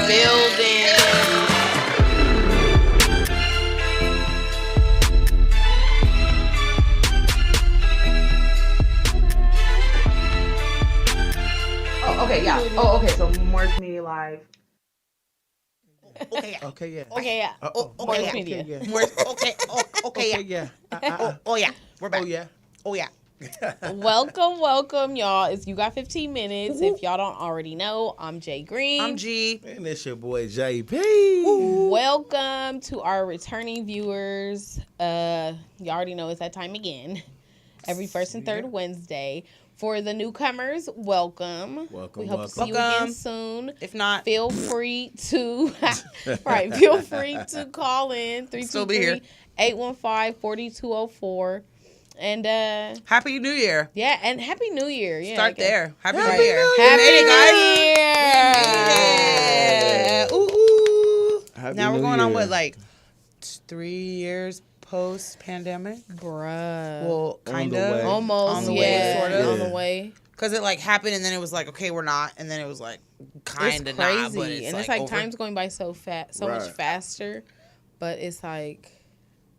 building. Oh, okay, yeah. Oh, okay. So Morris Media Live. Okay, yeah. Okay, yeah. Okay, yeah. Okay, yeah. Media. Yeah. Okay, okay, yeah. Oh, yeah. We're back. Oh, yeah. Oh, yeah. Welcome, y'all. It's You Got 15 Minutes. If y'all don't already know, I'm Jay Green. I'm G. And it's your boy, JP. Welcome to our returning viewers. You already know it's that time again. Every first and third Wednesday. For the newcomers, welcome. Welcome, We hope to see you welcome. again soon. If not, Feel free to feel free to call in Still be here. 323-815-4204. And Happy New Year. yeah, and Happy New Year. Yeah, Start there. Happy Right. New Year. Happy We made it, New Year. guys. Ooh, ooh. Happy Now we're New going on Year. what, like 3 years post-pandemic? Bruh. Well, On kind the way. of. Almost, On the yeah, way, sort of. on the Yeah. way. Because it like happened and then it was like, okay, we're not. And then it was like, kind It's of crazy. not. But And it's like over. time's going by so fast, so much Right. faster. But it's like,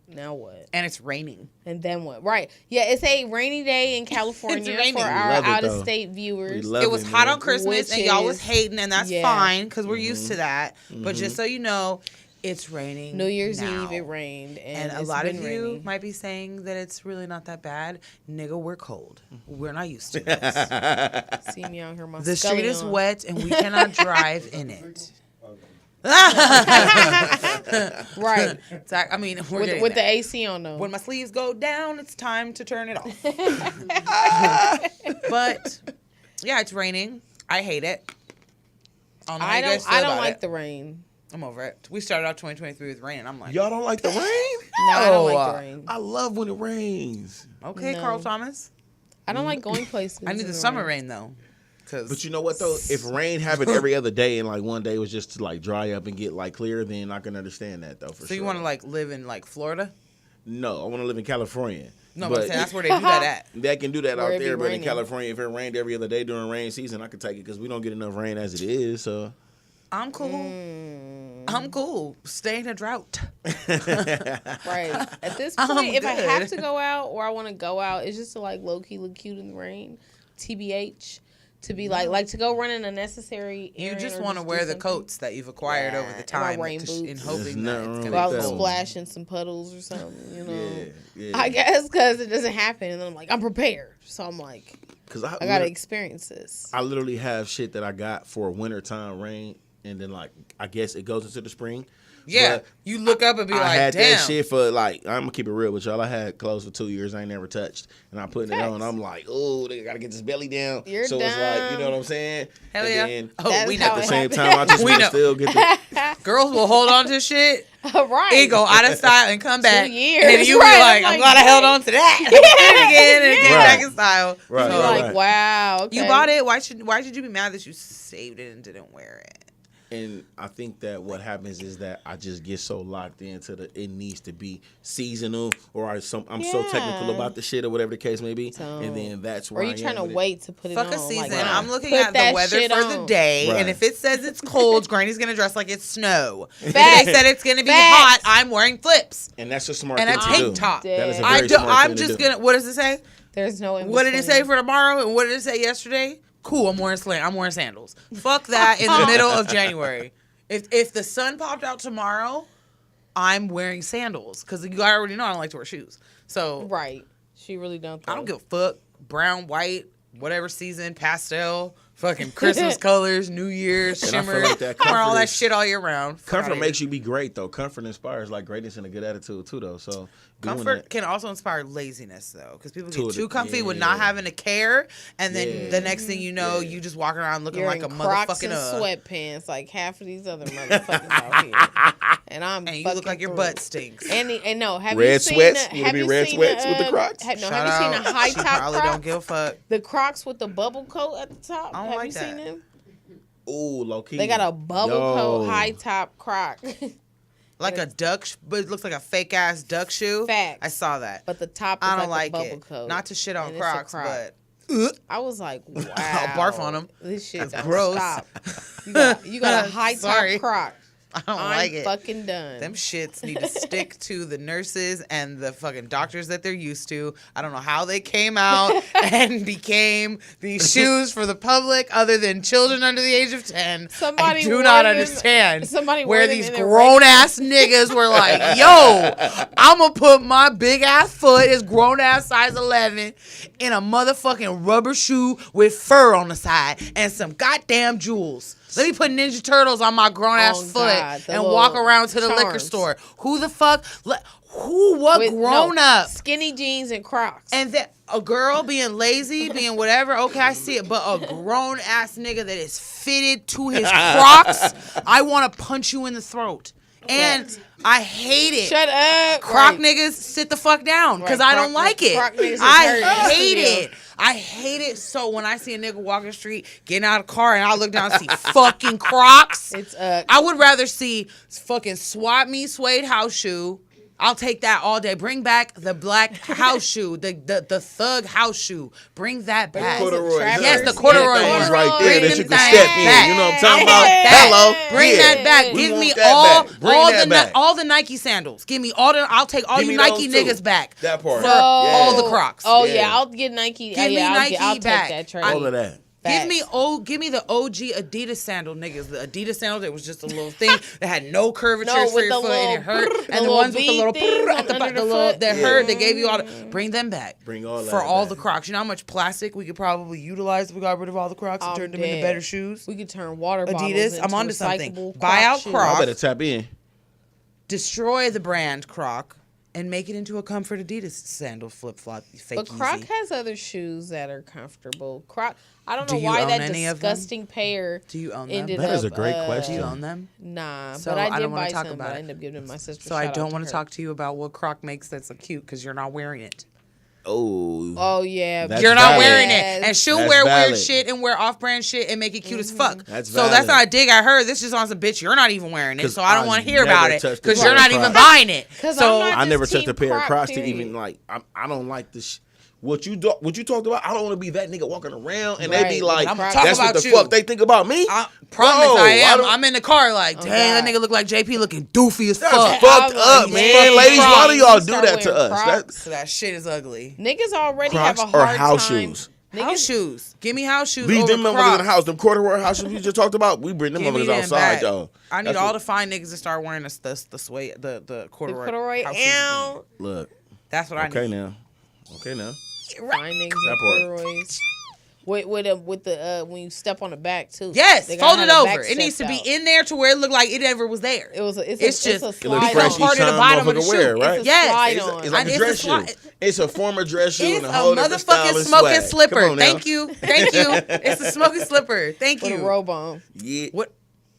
now what? And it's raining. And then what? Right. Yeah, it's a rainy day in California raining. for We our love it, out of though. state We viewers. love It was it, hot man. on Christmas Which and y'all was is- hating, and that's yeah. fine because we're used to that. But just so you know, it's raining. New Year's now. Eve, it rained. And And a it's lot of been you raining. might be saying that it's really not that bad. Nigga, we're cold. We're not used to this. See me out here, my The scully street is on. wet and we cannot drive in it. Right. I mean, we're getting With the there. AC on, though. When my sleeves go down, it's time to turn it off. But yeah, it's raining. I hate it. I don't know how you guys feel I don't about like it. the rain. I'm over it. We started out 2023 with rain, and I'm like, Y'all don't like the rain? No, I don't like the rain. I love when it rains. okay, No. Carl Thomas. I don't like going places. I need in the summer rain though. But you know what though? If rain happened every other day and like one day was just to like dry up and get like clear, then I can understand that though for So sure. you want to like live in like Florida? No, I want to live in California. No, but I'm saying that's where they do that at. They can do that Where out it be there, but in raining. California, if it rained every other day during rain season, I could take it because we don't get enough rain as it is. So I'm cool. Mm. I'm cool. Stay in a drought. Right. At this I'm point, if I good. have to go out or I want to go out, it's just to like low key look cute in the rain. TBH. To be like to go running a necessary You errand just or want to do wear the something. coats that you've acquired over Yeah, the and my time rain in boots. hoping There's that nothing it's wrong Go out going and to that. be splash in some puddles or something, you know. yeah. I guess because it doesn't happen. And then I'm like, I'm prepared. So I'm like, Because I got to experience this. I literally have shit that I got for wintertime rain, and then like I guess it goes into the spring. Yeah, But you look up and be I like, had damn. that shit for like I'm gonna keep it real with y'all. I had clothes for 2 years I ain't never touched, and I'm putting it on. Facts. I'm like, oh, they gotta get this belly down. You're so it's like, you dumb. know what I'm saying? Hell and yeah. Then Oh, That's we how know. at the it same happens. time, I just We want to know. still get the. Girls will hold on to shit. Right. It go out of style and come back. 2 years. And you Right, be like, I'm I'm like, glad I held on to that. I did it again and it came Right. back in style. Right, You're So, right, like, wow. Okay. you bought it. Why should you be mad that you saved it and didn't wear it? And I think that what happens is that I just get so locked into it needs to be seasonal, or I'm so technical Yeah. about the shit or whatever the case may be, So- and then that's Or where you I trying am to with it. wait to put it Fuck on. a season. Like, I'm looking put at the that weather shit for on. the day, Right. and if it says it's cold, Granny's gonna dress like it's snow. If Facts. they said it's gonna be Facts. hot, I'm wearing flips And that's a smart and a thing to tank do. top. That is a dead. very smart I'm thing to just do. gonna. What does it say? There's no in What did it say between. for tomorrow? And what did it say yesterday? Cool. I'm wearing sandals. Fuck that in the middle of January. If the sun popped out tomorrow, I'm wearing sandals because you already know I don't like to wear shoes. So Right. She really don't. I don't give a fuck. Brown, white, whatever season, pastel, fucking Christmas colors, New Year's, And I feel shimmer. like that Wear all comfort that is- shit all year round. Fuck Comfort outta makes here. you be great though. Comfort inspires like greatness and a good attitude too though. So doing Comfort that- can also inspire laziness though, because people To get the- too comfy with not yeah. having to care, and then Yeah. the next thing you know, Yeah. you just walking around looking You're like a in Crocs motherfucking and sweatpants like half of these other motherfuckers out here. And I'm and you look fucking like your through. butt stinks. And no, have Red you seen sweats? The, Would it have be you red seen sweats with the Crocs? Have you Shout seen out. the high She top probably Crocs? don't give a fuck. The Crocs with the bubble coat at the top. I don't have like you that. seen them? Ooh, low key. They got a bubble coat high top Croc. Like a duck, but it looks like a fake ass duck shoe. Facts. I saw that. But the top is I don't like like a bubble it. coat. Not to shit on And it's a Crocs, Croc. but I was like, wow. I'll barf on 'em. This shit's That's gross. Stop. You got a high top Sorry. Croc. I don't I'm like it. fucking done. Them shits need to stick to the nurses and the fucking doctors that they're used to. I don't know how they came out and became these shoes for the public other than children under the age of 10. Somebody I do wore not them- understand somebody where wore them these in their grown-ass niggas were like, yo, I'm going to put my big-ass foot, it's grown-ass size 11, in a motherfucking rubber shoe with fur on the side and some goddamn jewels. Let me put Ninja Turtles on my grown-ass Oh, foot God, the and walk little around to the liquor charms. store. Who the fuck? What With- grown no, up? skinny jeans and Crocs. And then a girl being lazy, being whatever, okay, I see it. But a grown ass nigga that is fitted to his Crocs, I want to punch you in the throat. And I hate it. Shut up. Croc Right. niggas, sit the fuck down because Right, I don't Croc- like it. Croc niggas is I hurting. hate Yeah. it. I hate it so when I see a nigga walking the street, getting out of the car, and I look down and see fucking Crocs. It's I would rather see fucking swap me suede house shoe. I'll take that all day. Bring back the black house shoe, the thug house shoe. Bring that back. Corduroy. Yes, the Yeah, corduroy things ones. right there Bring that you them can back. step in. You know what I'm talking about? That. Hello. Bring Yeah. that back. We Give want me that all, back. Bring all that the back. all the Nike sandals. Give me all the. I'll take all Give you me Nike those too. niggas back. That part. For Yeah. all the Crocs. Oh Yeah. yeah, I'll get Nike. Give me Nike I'll take back. that trade. All of that. Give me the OG Adidas sandal niggas. The Adidas sandal that was just a little thing that had no curvature No, for with your the foot and it little hurt. brrr, the And the little ones with the bead little things brrr at on the under back, the the little foot. that hurt. They gave you all the. Bring them back. Bring all that for all back. the Crocs. You know how much plastic we could probably utilize if we got rid of all the Crocs and I'm turned them into dead. better shoes? We could turn water bottles Adidas, into I'm onto something. recyclable Buy Croc out shoes. Crocs. I better tap in. Destroy the brand Croc and make it into a comfort Adidas sandal flip flop. But Croc has other shoes that are comfortable. Croc. I don't Do know you why own that any of them? disgusting pair Do you own them? ended That up. is a great Do question. you own them? Nah, So but I I did don't wanna buy talk some. about But I it. ended up giving to my sister. So I Shout out don't want her. to talk to you about what Croc makes that's so cute because you're not wearing it. Oh. Oh yeah, That's You're not valid. wearing it. And she'll That's wear weird valid. shit and wear off-brand shit and make it cute as fuck. That's so that's valid. not a dig at her. This is on some bitch. You're not even wearing it, 'Cause so I don't I want to hear never about it touched a because pair you're of not even Crocs. buying it. 'Cause So I'm not I never just touched a Team pair of Croc, Crocs to period. even like. I don't like this. What you talked about? I don't want to be that nigga walking around and they Right, be but like, I'm Crocs- talking "That's what about the you. fuck they think about me." I promise Whoa, I am. don't- I'm in the car like, Oh, dang, that God. nigga look like JP looking doofy as That's fuck. fucked I'm up, like, man. yeah, Ladies, why do you y'all do start that to wearing us? Crocs. So that shit is ugly. Niggas already Crocs have a or hard house time. shoes? House shoes. Give me house shoes. Leave over them motherfuckers in Crocs. the house. Them corduroy house shoes we just talked about. We bring them Give me motherfuckers them outside, back. y'all. I need That's all what- the fine niggas to start wearing the suede, the corduroy. The corduroy. house shoes again. Ow. Look. That's what I Okay need. now. Okay now. Fine niggas That and part. corduroys. With the when you step on the back too. Yes, They gotta fold it have the back over. It needs to steps be out. in there to where it looked like it never was there. It's It's just- a it It looks slide fresh on. each Part of the time bottom of the motherfucker shoe. wear, It's right? a Yes. slide It's, on. it's like And a it's dress a shoe. slide- It's a former dress shoe It's and a a whole different style motherfucking and smoking swag. Come slipper. on now. Thank you. Thank you. It's a smoking slipper. Thank with you. a robe on. Yeah. What?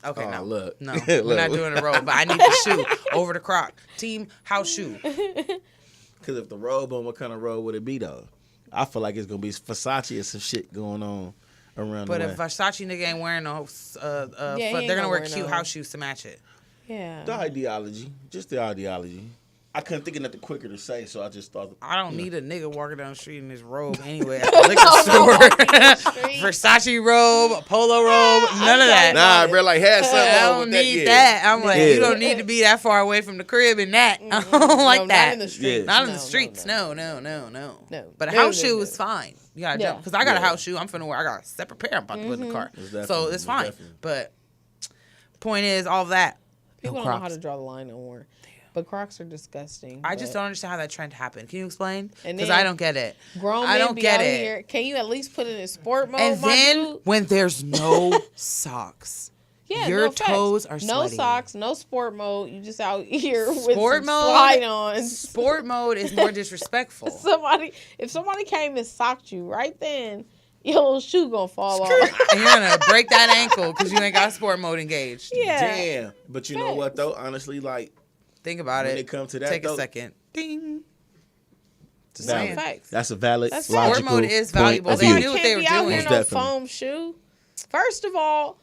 Okay, Oh, no. look. No, Look. we're not doing a robe, but I need the shoe over the Croc. Team house shoe. Because if the robe on, what kind of robe would it be though? I feel like it's gonna be Versace or some shit going on around But the if way. Versace nigga ain't wearing no, Yeah, he they're ain't gonna gonna wear wear cute no- house shoes to match it. Yeah. The ideology, just the ideology. I couldn't think of nothing quicker to say, so I just thought. I don't need a nigga walking down the street in his robe anyway at the liquor store. Versace robe, a polo robe, none of that. Nah, bro, like had something I on don't with that. need yeah. that. I'm like, Yeah. you don't need to be that far away from the crib in that. I don't like No, that. Not in the streets. Yeah. Not in No, the no, streets. no. No. No. But a No, house no, shoe no. is fine. You gotta Yeah. jump because I got a Yeah. house shoe. I'm finna wear. I got a separate pair. I'm about to put in the car. Most So definitely, it's most fine. definitely. But point is, all that. People no don't know how Crocs. to draw the line no more. But Crocs are disgusting. I just but don't understand how that trend happened. Can you explain? And Because then I don't get it. Grown I men don't be get out it. here. Can you at least put it in sport mode, And my then dude? when there's no socks, Yeah, your no facts. toes are no sweaty. socks, no sport mode. You just out here with Sport some mode? slide on. Sport mode is more disrespectful. If somebody came and socked you right then, your little shoe gonna fall off. And you're gonna break that ankle because you ain't got sport mode engaged. Yeah. Damn. But you know what though? Honestly, like Think about when it. it comes to that, Take a though, second. Ding. Just valid. saying. Facts. That's a valid, That's logical Sport mode is point valuable. of They view. knew what can't they were be out doing. here Most no definitely. foam shoe. First of all,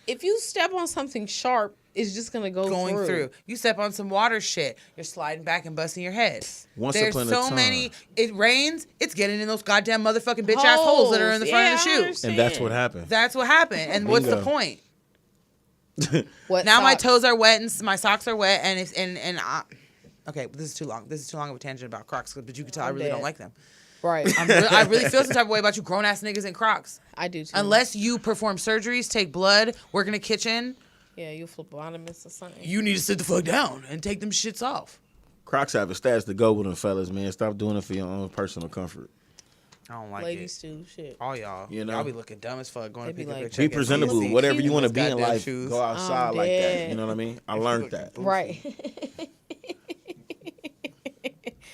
if you step on something sharp, is just gonna go going through. through. You step on some water shit, you're sliding back and busting your head. Once There's upon a so time. many. It rains, it's getting in those goddamn motherfucking bitch ass holes that are in the front of the Yeah, I shoe. understand. And that's what happened. That's what happened. And what's the Bingo. point? What Now my socks? toes are wet and my socks are wet and okay, but this is too long. This is too long of a tangent about Crocs, but you can tell I I'm really dead. don't like them. Right. I really feel some type of way about you grown ass niggas in Crocs. I do too. Unless you perform surgeries, take blood, work in a kitchen, yeah, you phlebotomist or something. you need to sit the fuck down and take them shits off. Crocs have a stats to go with them, fellas, man. Stop doing it for your own personal comfort. I don't like Ladies it. too. Shit. All y'all, You know? y'all be looking dumb as fuck going They to be pick up like, your Be check. presentable. look Whatever cute you want to in be those in goddamn life, shoes. go outside I'm like that. dead. You know what I mean? I learned that. Right.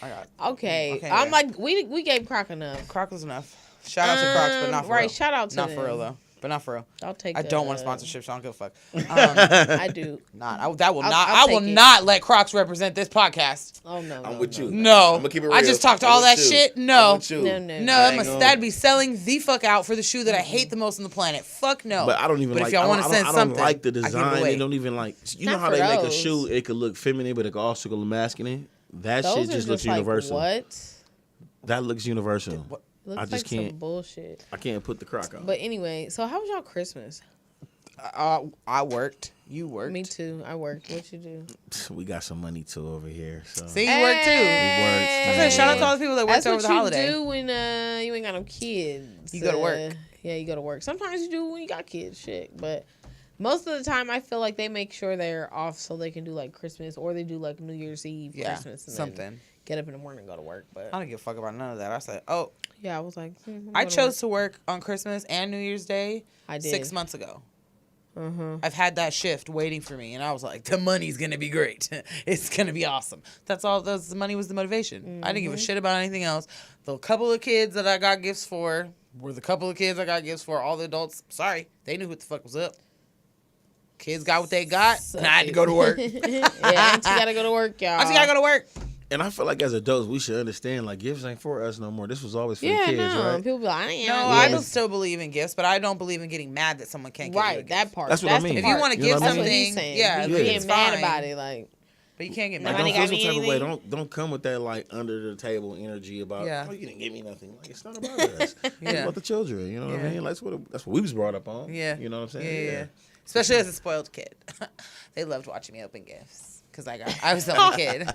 I got Okay. Okay, I'm yeah. like we gave Croc enough. Crocs was enough. Shout out to Crocs, but not for right, real. shout out to not for them. real though. But not for real. I'll take. I don't want a sponsorship, so I don't give a fuck. I do. That will I'll- not. I'll I will take it. not let Crocs represent this podcast. Oh no. I'm no, with no. you. No, I'ma keep it I real. just talked I'm all with that you. shit. I'm No, with you. No. no, I ain't gonna- that'd be selling the fuck out for the shoe that I hate the most on the planet. Fuck no. But I don't even But like. if y'all want to I send don't something, like the I give it design. away. They don't even like. You know Not how for they make a those. shoe? It could look feminine, but it could also look masculine. That Those shit are just looks like, universal. What? That looks universal. What? Looks I just like can't. some bullshit. I can't put the Croc on. But anyway, so how was y'all Christmas? I worked. You worked. Me too. I worked. What you do? We got some money too over here. So See, you worked too. Hey! We worked, I said, shout out to man. all the people that worked That's over what the you holiday. do when you ain't got no kids. You go to work. Yeah, you go to work. Sometimes you do when you got kids, shit. But most of the time, I feel like they make sure they're off so they can do like Christmas or they do like New Year's Eve, Yeah, Christmas, and then something. get up in the morning and go to work. But I don't give a fuck about none of that. I said, oh, yeah, I was like, I'm I going chose to work on Christmas and New Year's Day I did. 6 months ago. Uh-huh. I've had that shift waiting for me, and I was like, the money's gonna be great. It's gonna be awesome. That's all. The money was the motivation. I didn't give a shit about anything else. The couple of kids that I got gifts for were the couple of kids I got gifts for. All the adults, sorry, they knew what the fuck was up. Kids got what they got, and I had to go to work. yeah, auntie gotta go to work, y'all. I just gotta go to work. And I feel like as adults, we should understand like gifts ain't for us no more. This was always for Yeah, the kids, no. right? People be like, I ain't No, got I gifts. still believe in gifts, but I don't believe in getting mad that someone can't get you a Right, gift. that part. That's what I the mean. If you part. want to You know give what I That's mean? what he's something, saying. yeah, you yeah. get it's mad fine. about it, like. But you can't get Like, mad. Like, Nobody don't got feel me some type of way. anything? Don't come with that like under the table energy about Yeah. oh you didn't give me nothing. Like it's not about us. It's Yeah. about the children. You know what I Yeah. mean? Like, that's what we was brought up on. Yeah. You know what I'm Yeah, saying? yeah. Especially as a spoiled kid. They loved watching me open gifts because I was the only kid.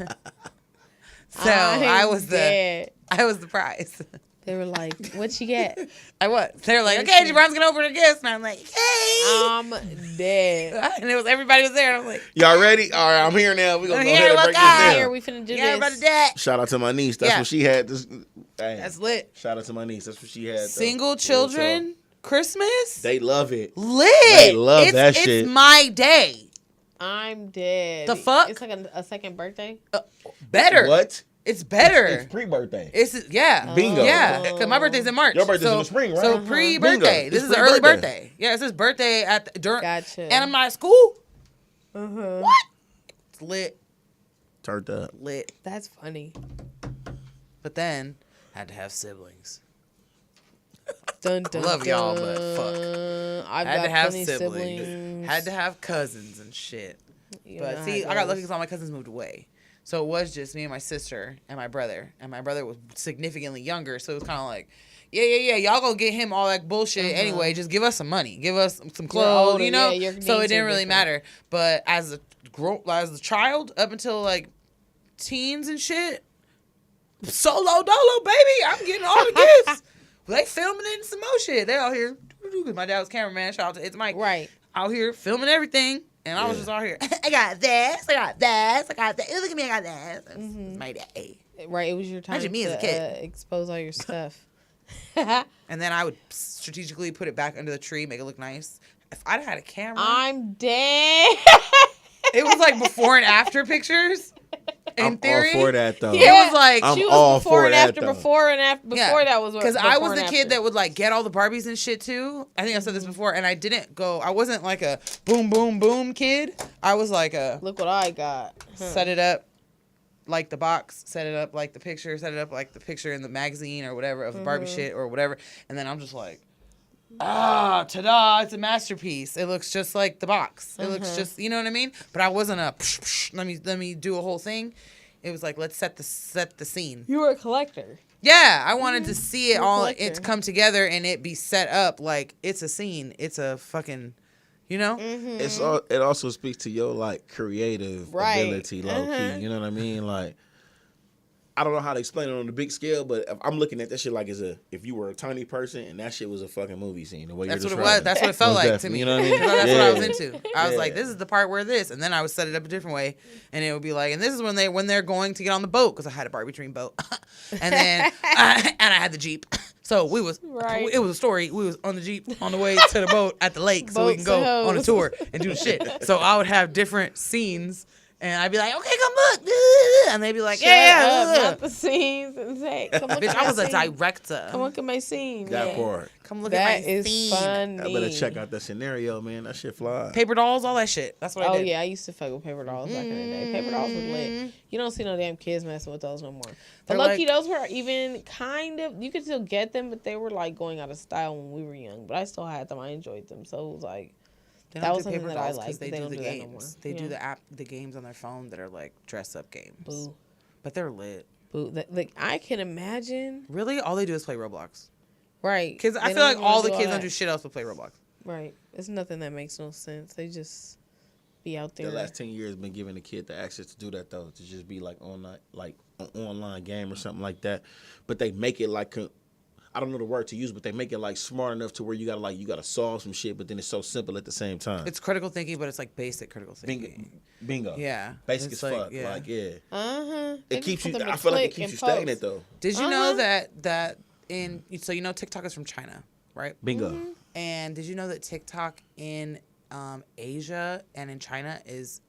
So I was dead. the prize. They were like, "What you get?" I was. They were like, okay, Jabron's gonna open her gifts, and I'm like, hey. I'm dead. And it was everybody was there. And I'm like, Y'all ready? All right, I'm here now. We gonna I'm go here, ahead and look break out. this Here, down. we finna do yeah, everybody this. dead. Shout out to my niece. That's Yeah. what she had. This. Dang. That's lit. Shout out to my niece. That's what she had. though. Single Real children, talk. Christmas, They love it. lit. They love that it's shit. my day. I'm dead. The fuck? It's like a second birthday. Better. What? It's better. It's pre-birthday. It's yeah. Bingo. Yeah, because my birthday's in March. Your birthday's so, in the spring, right? So Uh-huh. pre-birthday. Bingo. This It's is an early pre-birthday. birthday. Yeah, it says birthday at during. Gotcha. And I'm not at school. Uh-huh. What? It's lit, Turned up. lit. That's funny. But then had to have siblings. Dun, dun, Love y'all, but dun. I've Had got to have plenty siblings. Had to have cousins and shit. You know But how see, it I got goes. lucky because all my cousins moved away. So it was just me and my sister and my brother. And my brother was significantly younger. So it was kind of like, yeah. Y'all go get him all that bullshit anyway. Just give us some money. Give us some clothes, older, you know? yeah, your So it needs are didn't really different. matter. But as a child, up until like teens and shit, solo dolo, baby. I'm getting all the gifts. They filming it and some more shit. They out here. Because my dad was cameraman. Shout out to It's Mike. Right. Out here filming everything. And I was Yeah. just out here. I got this. I got this. I got that. Look at me. I got this. It's my day. Right. It was your time Imagine me to as a kid. expose all your stuff. And then I would strategically put it back under the tree, make it look nice. If I'd had a camera, I'm dead. it was like before and after pictures. In I'm theory, all for that though. It was like I'm she was all before for and that, after, though. before and after, before that was what. because I was before the and kid after. that would like get all the Barbies and shit too. I think I said this before, and I didn't go. I wasn't like a boom boom boom kid. I was like a Look what I got. Huh. set it up like the box, set it up like the picture, set it up like the picture in the magazine or whatever of the Barbie shit or whatever, and then I'm just like, ta-da, it's a masterpiece. It looks just like the box. It Uh-huh. looks just, you know what I mean? But I wasn't let me do a whole thing. It was like, let's set the scene. You were a collector. Yeah, I wanted to see it You're a all, collector. it come together and it be set up like it's a scene. It's a fucking, you know? It's all. It also speaks to your like creative Right. ability, low key. You know what I mean? Like, I don't know how to explain it on the big scale, but if I'm looking at that shit like if you were a tiny person and that shit was a fucking movie scene. The way That's you're what it describing was. That's what it felt Most like to definitely, me. you know what I mean? That's what I was Yeah. into. I was Yeah. like, this is the part where this, and then I would set it up a different way, and it would be like, and this is when they're going to get on the boat because I had a Barbie dream boat, and then and I had the Jeep. So it was a story. We was on the Jeep on the way to the boat at the lake, so we can Boats go and on a hoes. tour and do the shit. So I would have different scenes. And I'd be like, okay, come look. And they'd be like, Shut yeah. up, not the scenes and say, come look Bitch, at I my was a scene. director. Come look at my scene. That yeah. part. Come look That at my is scene. funny. I better check out that scenario, man. That shit fly. Paper dolls, all that shit. That's what I Oh did. yeah, I used to fuck with paper dolls back in the day. Paper dolls were lit. You don't see no damn kids messing with those no more. But They're lucky like- those were even kind of, you could still get them, but they were like going out of style when we were young. But I still had them. I enjoyed them. So it was like, They That don't was do something paper that I dolls liked, because they but they do don't the do that no more. games. They do Yeah. the games on their phone that are like dress up games. boo, But they're lit. boo. Like I can imagine. Really, all they do is play Roblox. Right. Kids, I They feel don't like even all the do kids that. don't do shit else but play Roblox. Right. It's nothing that makes no sense. They just be out there. The last 10 years been giving the kid the access to do that though, to just be like online, like an online game or something like that. But they make it like I don't know the word to use, but they make it like smart enough to where you gotta solve some shit, but then it's so simple at the same time. It's critical thinking, but it's like basic critical thinking. Bingo. Yeah. Basic It's as like, fuck. yeah. Like yeah. Uh-huh. It keeps you. I feel like it keeps you stagnant though. Did you Uh-huh. know that in so you know TikTok is from China, right? Bingo. And did you know that TikTok in Asia and in China is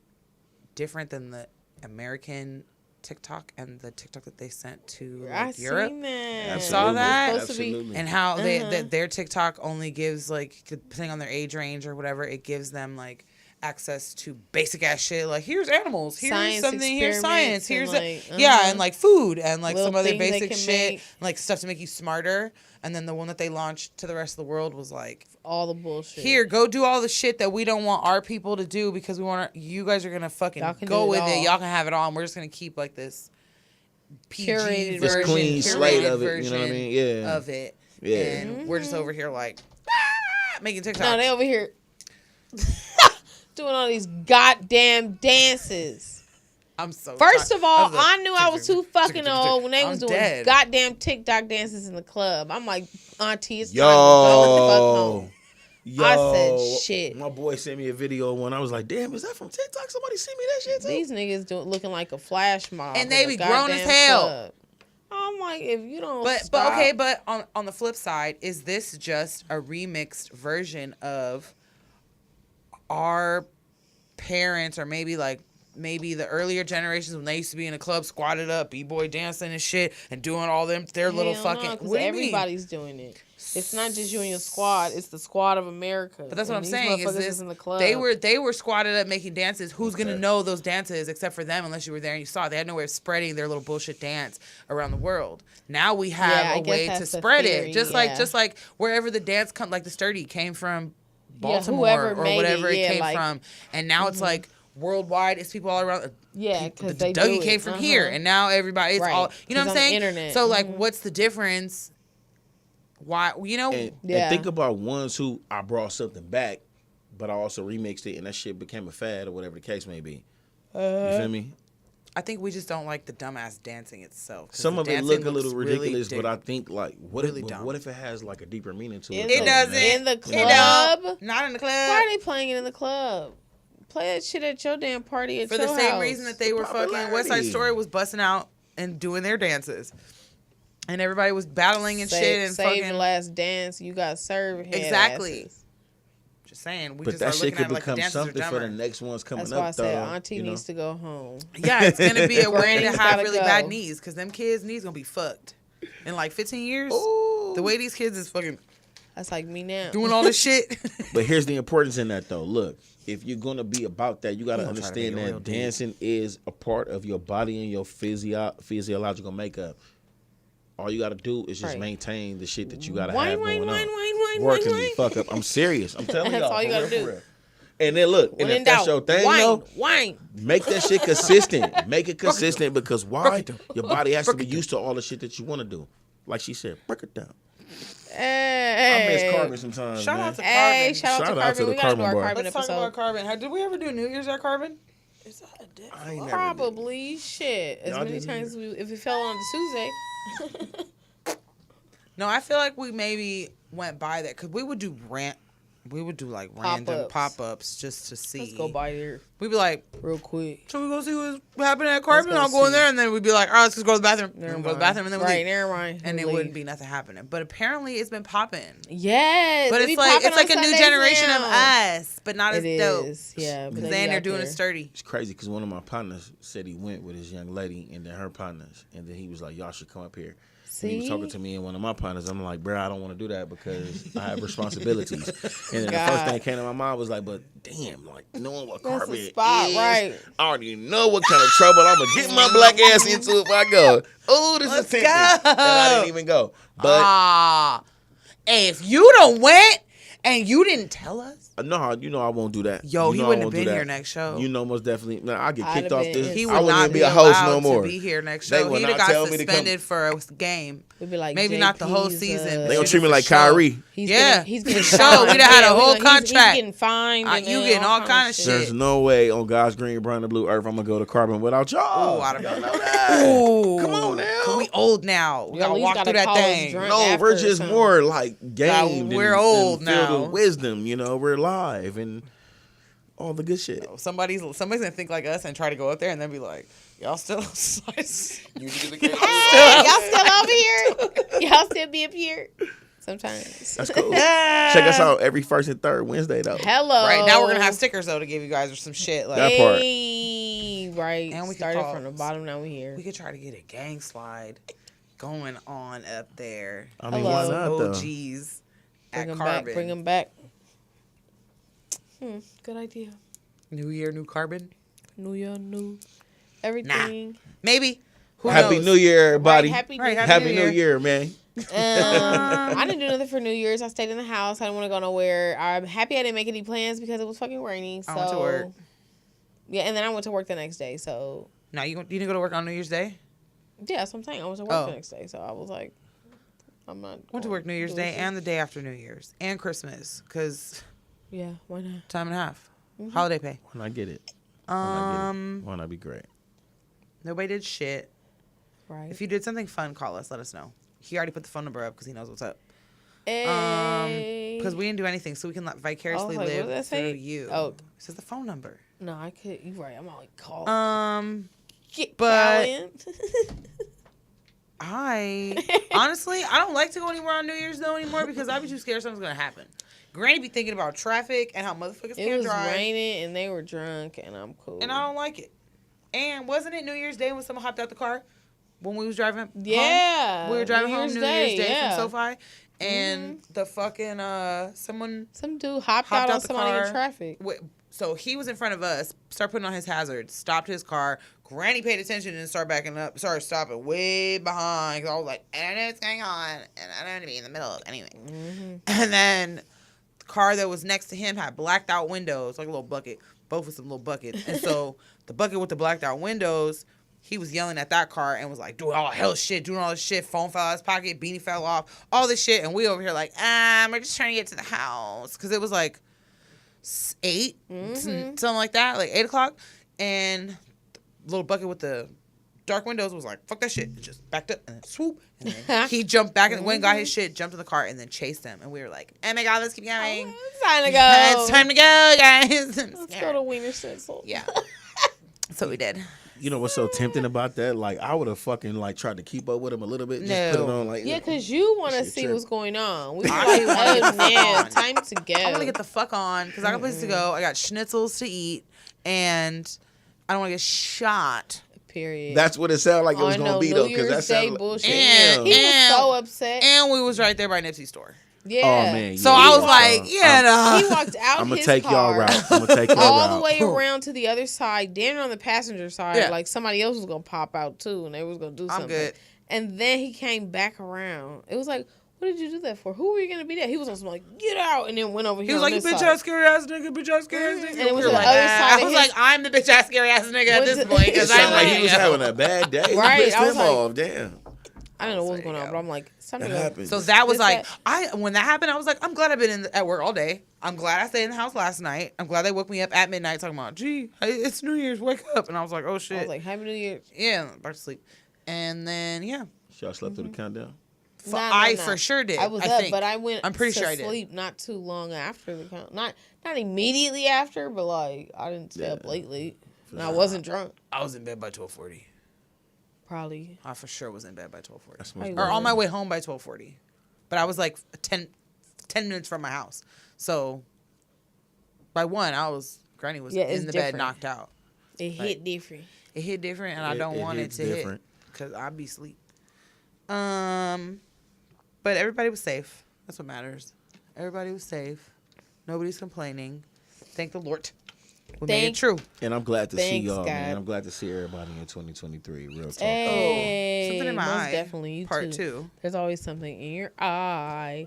different than the American TikTok and the TikTok that they sent to I like, Europe? seen that. You saw that? It's supposed to be. Absolutely. And how they Uh-huh. that their TikTok only gives like depending on their age range or whatever, it gives them like access to basic ass shit like here's animals, here's Science something, here's science, experiments here's and, like, yeah, uh-huh. and like food and like Little some other things they basic can shit, make. like stuff to make you smarter. And then the one that they launched to the rest of the world was like, All the bullshit. here, go do all the shit that we don't want our people to do because we want you guys are gonna fucking Y'all can go do it with all. it. Y'all can have it all, and we're just gonna keep like this PG Curated This version, clean slate curated of it. You know what I version mean? Yeah. of it. Yeah. And we're just over here like making TikToks. No, they over here doing all these goddamn dances. I'm so First tired. of all, was like, I knew I was too fucking old when they I'm was doing dead. goddamn TikTok dances in the club. I'm like, Auntie, it's time to go the fuck home. Yo. I said shit. My boy sent me a video when I was like, damn, is that from TikTok? Somebody sent me that shit too. These niggas looking like a flash mob. And they in a be grown as goddamn hell. club. I'm like, if you don't But stop, okay, but on the flip side, is this just a remixed version of our parents or maybe the earlier generations when they used to be in a club squatted up, b-boy dancing and shit and doing all their little Hell fucking no, 'cause what do you mean? everybody's doing it. It's not just you and your squad. It's the squad of America. But that's what I'm And these saying is motherfuckers this in the club. they were squatted up making dances. Who's gonna Okay. know those dances except for them unless you were there and you saw it. They had no way of spreading their little bullshit dance around the world. Now we Yeah, have I a guess way to that's the spread theory, it. Just yeah. like wherever the dance come like the Sturdy came from Yeah, Baltimore whoever or made it, whatever it yeah, came like- from. And now it's like worldwide. It's people all around. Yeah, people- 'cause they Dougie do came it. from here, Uh-huh. and now everybody. It's Right, all you know 'cause what I'm on the saying. internet. So like, Mhm. what's the difference? Why you know? And Yeah. think about ones who I brought something back, but I also remixed it and that shit became a fad or whatever the case may be. You feel me? I think we just don't like the dumbass dancing itself. 'cause Some the of it dancing look a looks little really ridiculous, but I dick- think like really dumb. what if it has like a deeper meaning to In it? It the- doesn't. in the It club. don't. Not in the club. Why are they playing it in the club? Play that shit at your damn party at For your the same house. reason that they were fucking West Side Popularity. Story was busting out and doing their dances, and everybody was battling and shit and Save the fucking. last dance. You got served. head Exactly. asses. Just saying, we But just that are shit looking could at it like the become dances are something for the dumber. next ones coming That's why I up said though. Auntie you know? needs to go home. Yeah, it's gonna be a way to Granny's have gotta really go. bad knees because them kids' knees gonna be fucked in like 15 years. Ooh. The way these kids is fucking That's like me now. doing all this shit. But here's the importance in that though. Look, if you're gonna be about that, you gotta You gonna try to understand make it real that deep. dancing is a part of your body and your physiological makeup. All you got to do is just Right. maintain the shit that you got to Wine, have wine, going wine, on. wine, wine, Working wine, me fuck up. I'm serious. I'm telling That's y'all. all you for gotta real, for do. real. And then look, When and in if that's doubt, your thing, wine, though, wine. make that shit consistent. Make it consistent because why? Your body has to be used to all the shit that you want to do. Like she said, break it down. I miss Carbon sometimes, Shout man. out to Hey, Carbon. shout out Shout to out Carbon. to the We gotta do our Carbon bar. Carbon Let's talk episode. about Carbon. Did we ever do New Year's at Carbon? Is that a dick? I ain't never did. Probably shit. As Y'all many didn't times if it fell on a Tuesday. No, I feel like we maybe went by that because we would do like random Pop-ups. pop-ups just to see. Let's go by there We'd be like, real quick. should we go see what's happening at Carbon? go I'll go in see. there, and then we'd be like, all right, let's just go to the bathroom. Never And go to the mind. bathroom, and then we right, leave. never mind. And We it wouldn't leave. be nothing happening. But apparently, it's been popping. Yes, But it be it's like popping on a new Sundays generation of now. us, but not It as dope. is, yeah. Because but then be they're out doing there. it sturdy. It's crazy because one of my partners said he went with his young lady and then her partners, and then he was like, "Y'all should come up here." And he was See? talking to me and one of my partners. I'm like, "Bro, I don't want to do that because I have responsibilities." And then the God. first thing that came to my mind was like, "But damn, like knowing what That's a Carbon spot, is, right. I already know what kind of trouble I'm gonna get my black ass into if I go. Oh, this Let's is tempting." go. And I didn't even go, but. Hey, if you done went and you didn't tell us, No, you know I won't do that. yo, You he know I wouldn't have won't do been that. here next show. You know, most definitely. Man, I get I'd kicked have off been this. in- He I would wouldn't not even be be a host allowed no more. to be here next They show. will He'd not have got tell me to come. suspended for a game. We'd be like, Maybe not the whole JP's, season. They gonna Just treat me for like show. Kyrie. He's Yeah, getting, he's getting for sure. fined. We'd have had a Yeah, whole he's contract. getting fined. and You then getting all kind of shit. shit. There's no way on God's green, brown, and blue earth I'm gonna go to Carbon without y'all. Ooh, I don't Y'all know. know that. Ooh, Come on now. 'Cause we old now. We You at gotta least walk gotta through that call us thing. drunk. No, after we're or just something. more like gamed. we're and, old and filled now. with wisdom. You know, we're live and all the good shit. Somebody's gonna think like us and try to go up there and then be like, y'all still. You Hey, y'all still over here? Y'all still be up here? Sometimes. That's cool. Check us out every first and third Wednesday though. Hello. Right now we're gonna have stickers though to give you guys or some shit like. That part. Hey, right. And we could started call- from the bottom. Now we here. We could try to get a gang slide going on up there. I mean, Hello. why not Oh, though? geez. Bring At them Carbon. back. Bring them back. Good idea. New year, new Carbon. New year, new everything. Maybe. Who Happy knows? New Year, everybody. Right, happy New Right, Year. Happy New New Year. Year, man. I didn't do nothing for New Year's. I stayed in the house. I didn't want to go nowhere. I'm happy I didn't make any plans because it was fucking raining. So I went to work. Yeah, and then I went to work the next day. So No, you didn't go to work on New Year's Day? yeah, that's what I'm saying. I went to work Oh. the next day. So I was like, I'm not. Went to going work New Year's do Day shit. and the day after New Year's and Christmas because Yeah, why not? time and a half. Mm-hmm. Holiday pay. Why not get it? Why Um, not be great? nobody did shit. Right. If you did something fun, call us. Let us know. He already put the phone number up because he knows what's up. Hey. Because we didn't do anything, so we can vicariously like, what live did that through say? you. Oh. It says the phone number. No, I could. You right. I'm like, call. Get but- Callan. Honestly, I don't like to go anywhere on New Year's though anymore because I be too scared something's gonna happen. Granny be thinking about traffic and how motherfuckers It can't was drive, raining and they were drunk, and I'm cool. and I don't like it. And wasn't it New Year's Day when someone hopped out the car when we was driving home? Yeah, We were driving home New Year's Day yeah. from SoFi, and the fucking someone. Some dude hopped Hopped out on out the somebody car. in traffic. So he was in front of us, started putting on his hazards, stopped his car. Granny paid attention and started backing up, started stopping way behind. Cause I was like, I don't know what's going on, and I don't want to be in the middle of anything. And then the car that was next to him had blacked out windows, like a little bucket, both with some little buckets. And so the bucket with the blacked out windows, he was yelling at that car and was like, doing all hell shit, doing all this shit. Phone fell out of his pocket, beanie fell off, all this shit. And we over here like, we're just trying to get to the house. Cause it was like 8, something like that, like 8 o'clock. And the little bucket with the dark windows was like, fuck that shit. And just backed up and then swoop. And then he jumped back and went and got his shit, jumped in the car, and then chased them. And we were like, oh my God, let's keep going. It's time to go. It's time to go, guys. I'm Let's scared. go to Wiener Schnitzel. Yeah. So we did. You know what's so tempting about that? Like I would have fucking like tried to keep up with him a little bit. Just put it No. on like Yeah, because you want to Shit see tripping. what's going on. We were I like, wanna get the oh, fuck man, on. time to go. I want to get the fuck on because I got places to go. I got schnitzels to eat, and I don't want to get shot. Period. That's what it sounded like it was Oh, gonna no, be New though. Because Year's that Day sounded bullshit. And- He was and- so upset. And we was right there by Nipsey's store. Yeah. Oh man. So yeah, I was yeah. like, yeah, no. He walked out I'm gonna his take y'all car. route. I'm gonna take y'all all route. the way around to the other side, damn near on the passenger side, Yeah. like somebody else was gonna pop out too, and they was gonna do something. good. And then he came back around. It was like, what did you do that for? Who were you going to be there? He was also like, get out. And then went over here. He was on like, this bitch side. ass scary ass nigga, bitch ass scary ass nigga. And it was We were the like, other "Ah." side I of was his- like, I'm the bitch ass scary ass nigga at Was this it- point. It It Because sounded I'm like like, he was having a bad day. He Right, pissed I was him like- off. Damn. I don't know what was There going you on, go. but I'm like, something That happens. So that was This, like, that- when that happened, I was like, I'm glad I've been at work all day. I'm glad I stayed in the house last night. I'm glad they woke me up at midnight talking about, gee, it's New Year's, wake up. And I was like, oh shit. I was like, Happy New Year. Yeah, back to sleep. And then, yeah. Y'all slept through the countdown. Nah. For sure did. I was up, think. but I went I'm pretty to sure I did. sleep not too long after the count. Not immediately after, but like I didn't stay up late. And I wasn't drunk. I was in bed by 12:40. Probably. I for sure was in bed by 12:40. That's Or Or on my way home by 12:40. But I was like 10 minutes from my house. So by 1, Granny was Yeah, it's in the bed different. knocked out. It hit different. It hit different, and I don't want it hits to hit different. because I'd be asleep. But everybody was safe. That's what matters. Everybody was safe. Nobody's complaining. Thank the Lord. We made it true. And I'm glad to see Thanks, y'all, man. God. I'm glad to see everybody in 2023. Real talk. Hey, something in my most eye. Definitely, you Part too. 2. There's always something in your eye.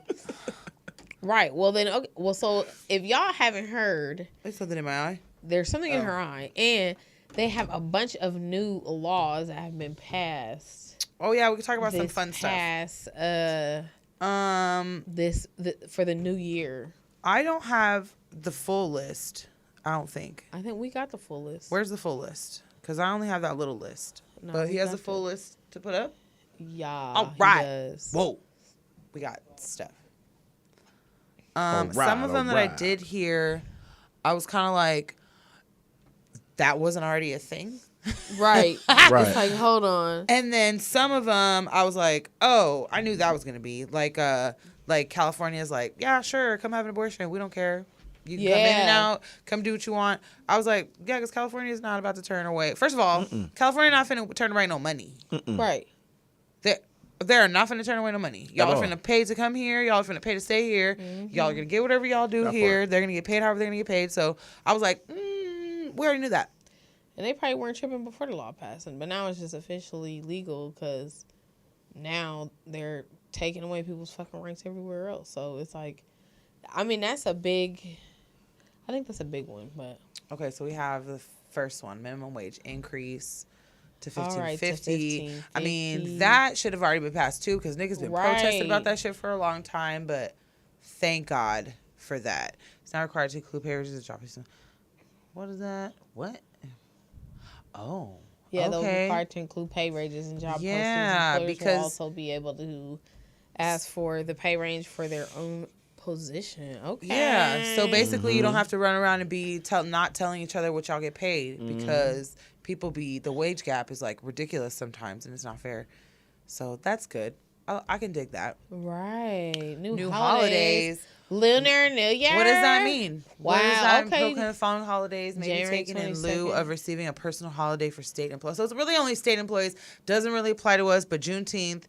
Right. Well, then, okay. Well, so if y'all haven't heard, There's something in my eye. there's something in her eye, and they have a bunch of new laws that have been passed. Oh yeah, we can talk about some this fun stuff. past, for the new year. I don't have the full list. I don't think. I think we got the full list. Where's the full list? Because I only have that little list. No, But we he has got a full list to put up. Yeah. All he right. does. Whoa. We got stuff. Alright, Some of them that I alright. did hear, I was kind of like, that wasn't already a thing. Right. Right. It's like, hold on. And then some of them, I was like, oh, I knew that was gonna be like California's like, yeah, sure, come have an abortion, we don't care. You can come in and Yeah. out, come do what you want. I was like, yeah, because California is not about to turn away. First of all, California not finna turn away no money. Right. They're not finna turn away no money. Y'all At are all. finna pay to come here. Y'all are finna pay to stay here. Y'all are gonna get whatever y'all do That here. part. They're gonna get paid however they're gonna get paid. So I was like, we already knew that. And they probably weren't tripping before the law passing, but now it's just officially legal because now they're taking away people's fucking rights everywhere else. So it's like, I mean, I think that's a big one, but Okay, so we have the first one, minimum wage increase to All right, to $15.50. I mean, $15.50. that should have already been passed too, because niggas been protesting about Right. that shit for a long time. But thank God for that. It's not required to include pay raises or job. What is that? What? Oh. yeah, they'll be okay. required to include pay ranges and job Yeah, postings. Employers because- will also be able to ask for the pay range for their own position. Okay. Yeah. So basically, you don't have to run around and be not telling each other what y'all get paid because the wage gap is like ridiculous sometimes and it's not fair. So that's good. I can dig that. Right. New holidays. Lunar New Year. What does that mean? What does Wow, that okay. proclaim the following holidays may be January taken in lieu 22nd. of receiving a personal holiday for state employees. So it's really only state employees. Doesn't really apply to us, but Juneteenth,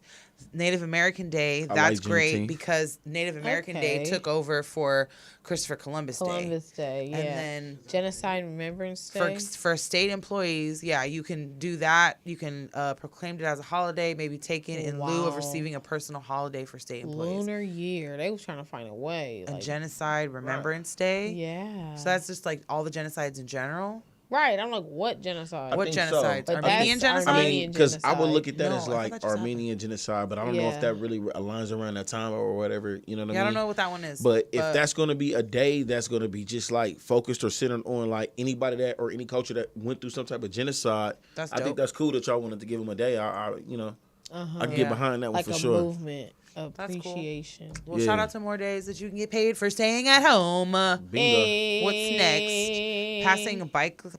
Native American Day, that's like great Juneteenth. because Native American Day Okay. took over for Christopher Columbus Day. Columbus Day, yeah. And then Genocide Remembrance Day. for state employees, yeah, you can do that. You can proclaim it as a holiday, maybe take it in lieu of Wow. receiving a personal holiday for state employees. Lunar Year. They was trying to find a way. And Like, Genocide Remembrance Day. yeah. So that's just like all the genocides in general. right. I'm like, what genocide? What think so. genocides? But Armenian that's genocide? I Armenian mean, because I would genocide. look at that No, as I thought like that just happened. Armenian genocide, but I don't know Yeah. if that really aligns around that time or whatever. You know what Yeah, I I mean? don't know what that one is. But if that's going to be a day that's going to be just like focused or centered on like anybody that or any culture that went through some type of genocide, That's I think dope. that's cool that y'all wanted to give them a day. I I get Yeah. behind that like one a for sure. movement of That's cool. appreciation. Well, Yeah. shout out to more days that you can get paid for staying at home. Bingo. What's next? Passing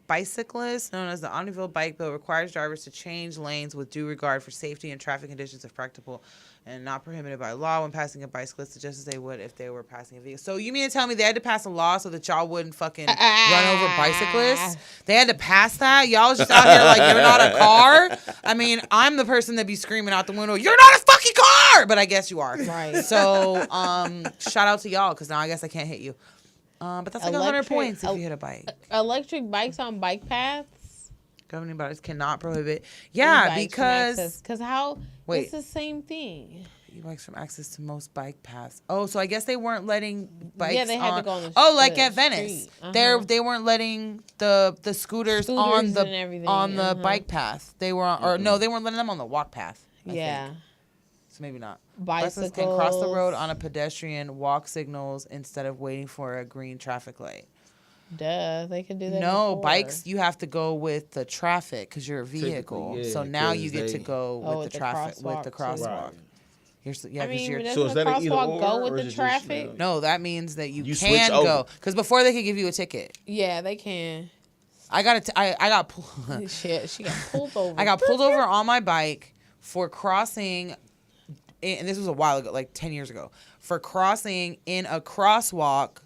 bicyclists, known as the Omniville Bike Bill, requires drivers to change lanes with due regard for safety and traffic conditions if practicable and not prohibited by law when passing a bicyclist, just as they would if they were passing a vehicle. So you mean to tell me they had to pass a law so that y'all wouldn't fucking run over bicyclists? They had to pass that? Y'all was just out here like you're not a car? I mean, I'm the person that be screaming out the window, you're not a fucking car! But I guess you are. Right. So shout out to y'all because now I guess I can't hit you. But that's like 100 Electric- points if you hit a bike. Electric bikes on bike paths. Governing bodies cannot prohibit. Yeah, because how? Wait. It's the same thing. E-bikes from access to most bike paths. Oh, so I guess they weren't letting bikes. Yeah, they had to go on the like the at Venice, street. they weren't letting the scooters on and the everything, bike path. They were on, or no, they weren't letting them on the walk path. I think. So maybe not. Bicycles can cross the road on a pedestrian walk signals instead of waiting for a green traffic light. Duh, they can do that. No, before. bikes, you have to go with the traffic because you're a vehicle. Yeah, so now you get to go with the traffic, with the crosswalk, crosswalk. too. Yeah, because you're. So is that an either or, go or with is the it traffic? just, No, that means that you switch can over. go. Because before they could give you a ticket. Yeah, they can. I got Shit, she got pulled over. I got pulled over on my bike for crossing, and this was a while ago, like 10 years ago, for crossing in a crosswalk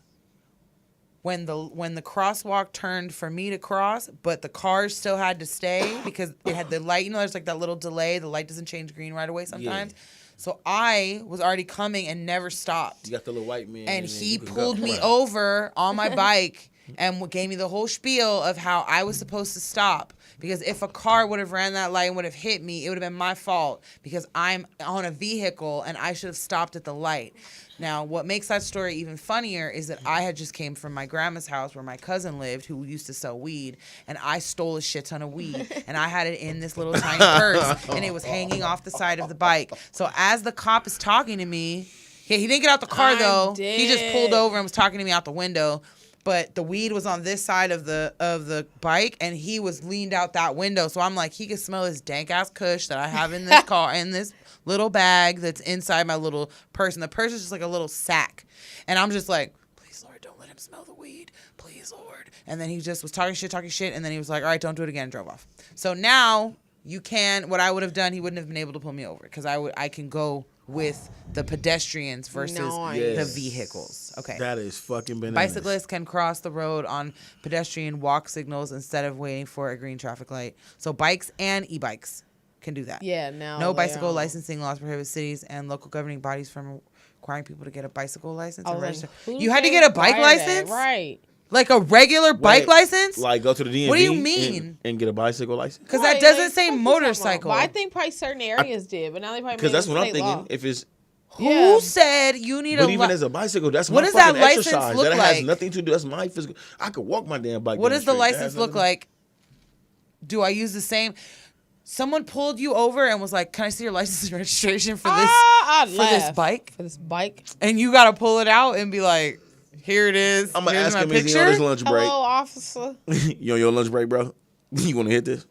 when the crosswalk turned for me to cross, but the cars still had to stay because it had the light. You know, there's like that little delay. The light doesn't change green right away sometimes. Yeah. So I was already coming and never stopped. You got the little white man. And he pulled me over on my bike and gave me the whole spiel of how I was supposed to stop. Because if a car would have ran that light and would have hit me, it would have been my fault because I'm on a vehicle and I should have stopped at the light. Now, what makes that story even funnier is that I had just came from my grandma's house where my cousin lived, who used to sell weed, and I stole a shit ton of weed, and I had it in this little tiny purse, and it was hanging off the side of the bike. So as the cop is talking to me, he didn't get out the car, though. He just pulled over and was talking to me out the window. But the weed was on this side of the bike, and he was leaned out that window. So I'm like, he could smell this dank ass kush that I have in this car, in this little bag that's inside my little purse. And the purse is just like a little sack. And I'm just like, please, Lord, don't let him smell the weed. Please, Lord. And then he just was talking shit. And then he was like, all right, don't do it again, and drove off. So now you can, what I would have done, he wouldn't have been able to pull me over because I can go with the pedestrians versus the vehicles. Okay. That is fucking bananas. Bicyclists can cross the road on pedestrian walk signals instead of waiting for a green traffic light. So bikes and e-bikes can do that. Yeah, now. No bicycle licensing laws prohibit cities and local governing bodies from requiring people to get a bicycle license and register. You had to get a bike license? Right. Like a regular bike license? Like go to the DMV. What do you mean? And get a bicycle license? Because that doesn't say motorcycle. But I think probably certain areas did, but now they probably because that's what I'm thinking. Law. If it's who said you need but even as a bicycle, that's what my does that fucking license exercise. look That like? has nothing to do. That's my physical. I could walk my damn bike. What does the license look like? Do I use the same? Someone pulled you over and was like, "Can I see your license and registration for this this bike? For this bike?" And you gotta pull it out and be like, "Here it is. I'm gonna Here's ask my him is he picture." on his lunch break. Hello, officer. You on your lunch break, bro? You want to hit this?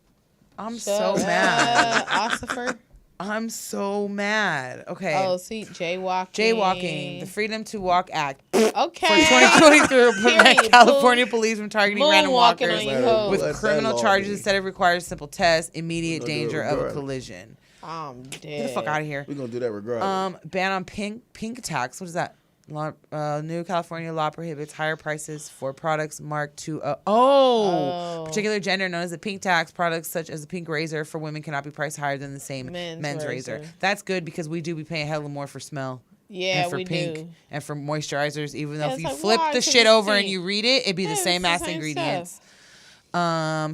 I'm so mad. Officer. I'm so mad. Okay. Oh, see, jaywalking. Jaywalking, the Freedom to Walk Act. Okay. For 2023 will prevent California police from targeting random walkers with criminal charges instead of requires simple tests, immediate danger of a collision. I'm dead. Get the fuck out of here. We're gonna do that regardless. Ban on pink tax. What is that? New California law prohibits higher prices for products marked to particular gender, known as the pink tax. Products such as the pink razor for women cannot be priced higher than the same men's razor. That's good because we do be paying hella more for smell. Yeah, and for we pink do. And for moisturizers, even though if you like, flip why? the 'Cause shit it's over pink. and you read it, it'd be the same ass ingredients. Stuff.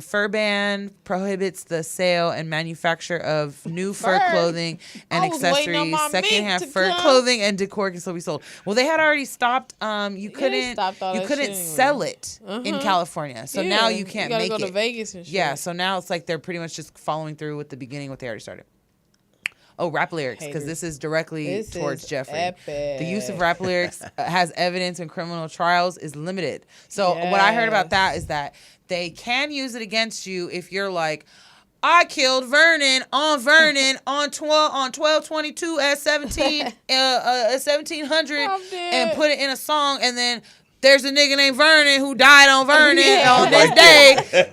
Fur ban prohibits the sale and manufacture of new fur clothing and accessories. Secondhand fur clothing and decor can still be sold. Well, they had already stopped. You couldn't sell it in California, so now you can't make it. Go to Vegas and shit. Yeah, so now it's like they're pretty much just following through with the beginning what they already started. Oh, rap lyrics, because this is directly towards Jeffrey. Epic. The use of rap lyrics has evidence in criminal trials is limited. So what I heard about that is that they can use it against you if you're like, I killed Vernon on 12/22 at 1700 and put it in a song, and then there's a nigga named Vernon who died on Vernon on this day.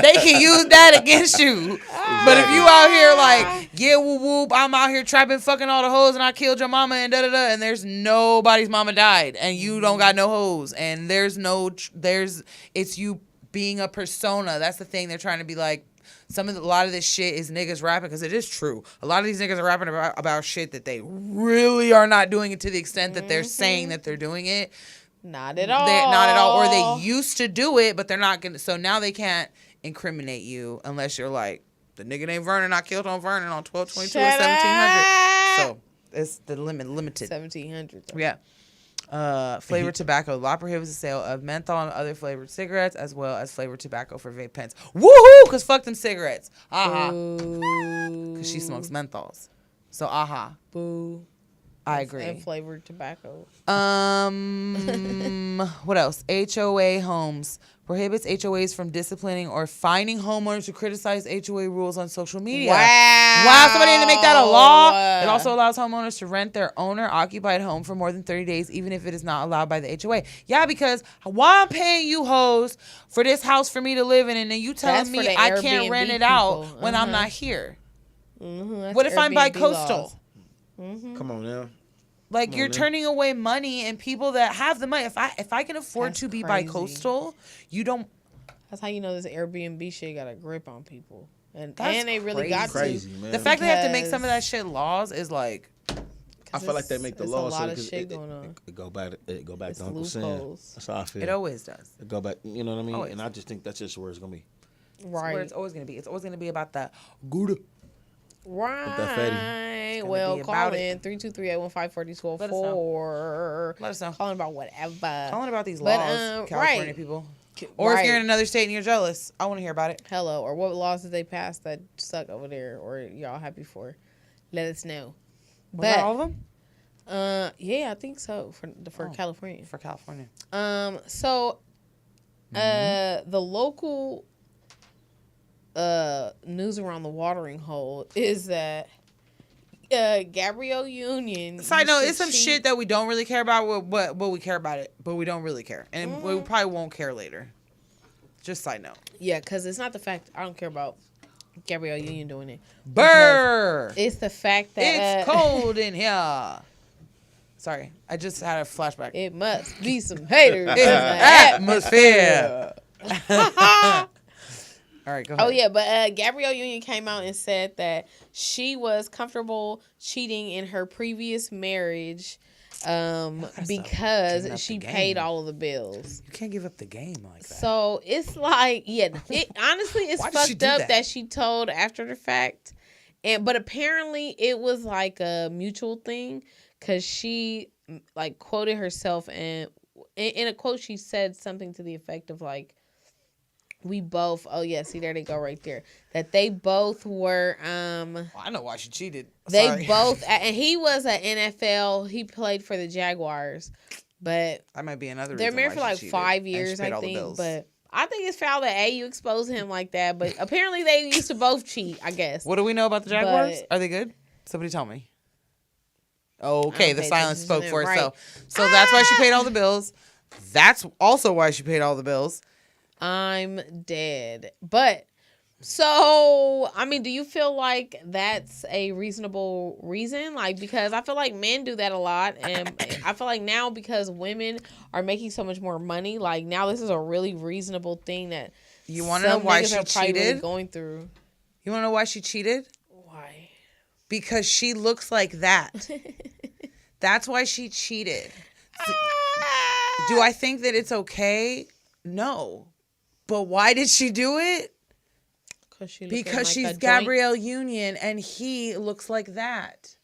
They can use that against you. But if you out here like, yeah, whoop whoop, I'm out here trapping fucking all the hoes and I killed your mama and da-da-da, and there's nobody's mama died and you don't got no hoes and it's you being a persona. That's the thing. They're trying to be like, a lot of this shit is niggas rapping, because it is true. A lot of these niggas are rapping about shit that they really are not doing it to the extent that they're saying that they're doing it. Not at all. Not at all. Or they used to do it, but they're not going to. So now they can't incriminate you unless you're like, the nigga named Vernon I killed on Vernon on 12/22 Shut of 1700. up. So it's the limited. 1700. Yeah. Flavored tobacco. Law prohibits the sale of menthol and other flavored cigarettes, as well as flavored tobacco for vape pens. Woohoo! Because fuck them cigarettes. Aha. Because she smokes menthols. So aha. Boo. I agree. And flavored tobacco. What else? HOA homes. Prohibits HOAs from disciplining or fining homeowners who criticize HOA rules on social media. Wow, somebody had to make that a law. It also allows homeowners to rent their owner-occupied home for more than 30 days, even if it is not allowed by the HOA. Yeah, because why I'm paying you hoes for this house for me to live in, and then you telling me I can't rent it out when I'm not here? What if I'm bi-coastal? Come on now. Like, you're turning away money and people that have the money. If I can afford to be bi-coastal, you don't. That's how you know this Airbnb shit got a grip on people. And That's they really got crazy, to. man. The fact they have to make some of that shit laws is like. I feel like they make the laws a lot so of shit going on. It go back It's to Uncle Sam. loopholes. That's how I feel. It always does. It go back, you know what I mean? Always. And I just think that's just where it's gonna be. Right. Where it's always gonna be. It's always gonna be about the Gouda. Right. Well, call in 323-815-4204. Let us know. Calling about whatever. Calling about these laws, California right. people. Or if Right. you're in another state and you're jealous, I want to hear about it. Hello. Or what laws did they pass that suck over there or y'all happy for? Let us know. Was that all of them? Yeah, I think so for California. For California. So the local news around the watering hole is that Gabrielle Union. Side note, it's some shit that we don't really care about, but we care about it, but we don't really care, and we probably won't care later. Just side note. Yeah, because it's not the fact I don't care about Gabrielle Union doing it. Burr. It's the fact that It's cold in here. Sorry, I just had a flashback. it must be some haters. It's atmosphere. All right, go ahead. Oh yeah, but Gabrielle Union came out and said that she was comfortable cheating in her previous marriage because she paid all of the bills. You can't give up the game like that. So it's like, yeah, honestly, it's Why did she fucked do up that? that she told after the fact, but apparently it was like a mutual thing because she like quoted herself, and in a quote she said something to the effect of like, we both, oh yeah, see there they go right there, that they both were I know why she cheated. they Sorry. both, and he was an NFL, he played for the Jaguars, but That might be another they're reason married why for she like cheated. 5 And she years, paid I all the think. bills. But I think it's foul that you expose him like that. But apparently they used to both cheat, I guess. What do we know about the Jaguars? But- Are they good? Somebody tell me. Okay, the pay silence attention spoke to for them, itself. So that's why she paid all the bills. That's also why she paid all the bills. I'm dead. But so, I mean, do you feel like that's a reasonable reason? Like, because I feel like men do that a lot. And I feel like now because women are making so much more money, like now this is a really reasonable thing that You want to know some why niggas she are probably really cheated? going through. You want to know why she cheated? Why? Because she looks like that. That's why she cheated. Do I think that it's okay? No. But why did she do it? Because she's Gabrielle Union and he looks like that.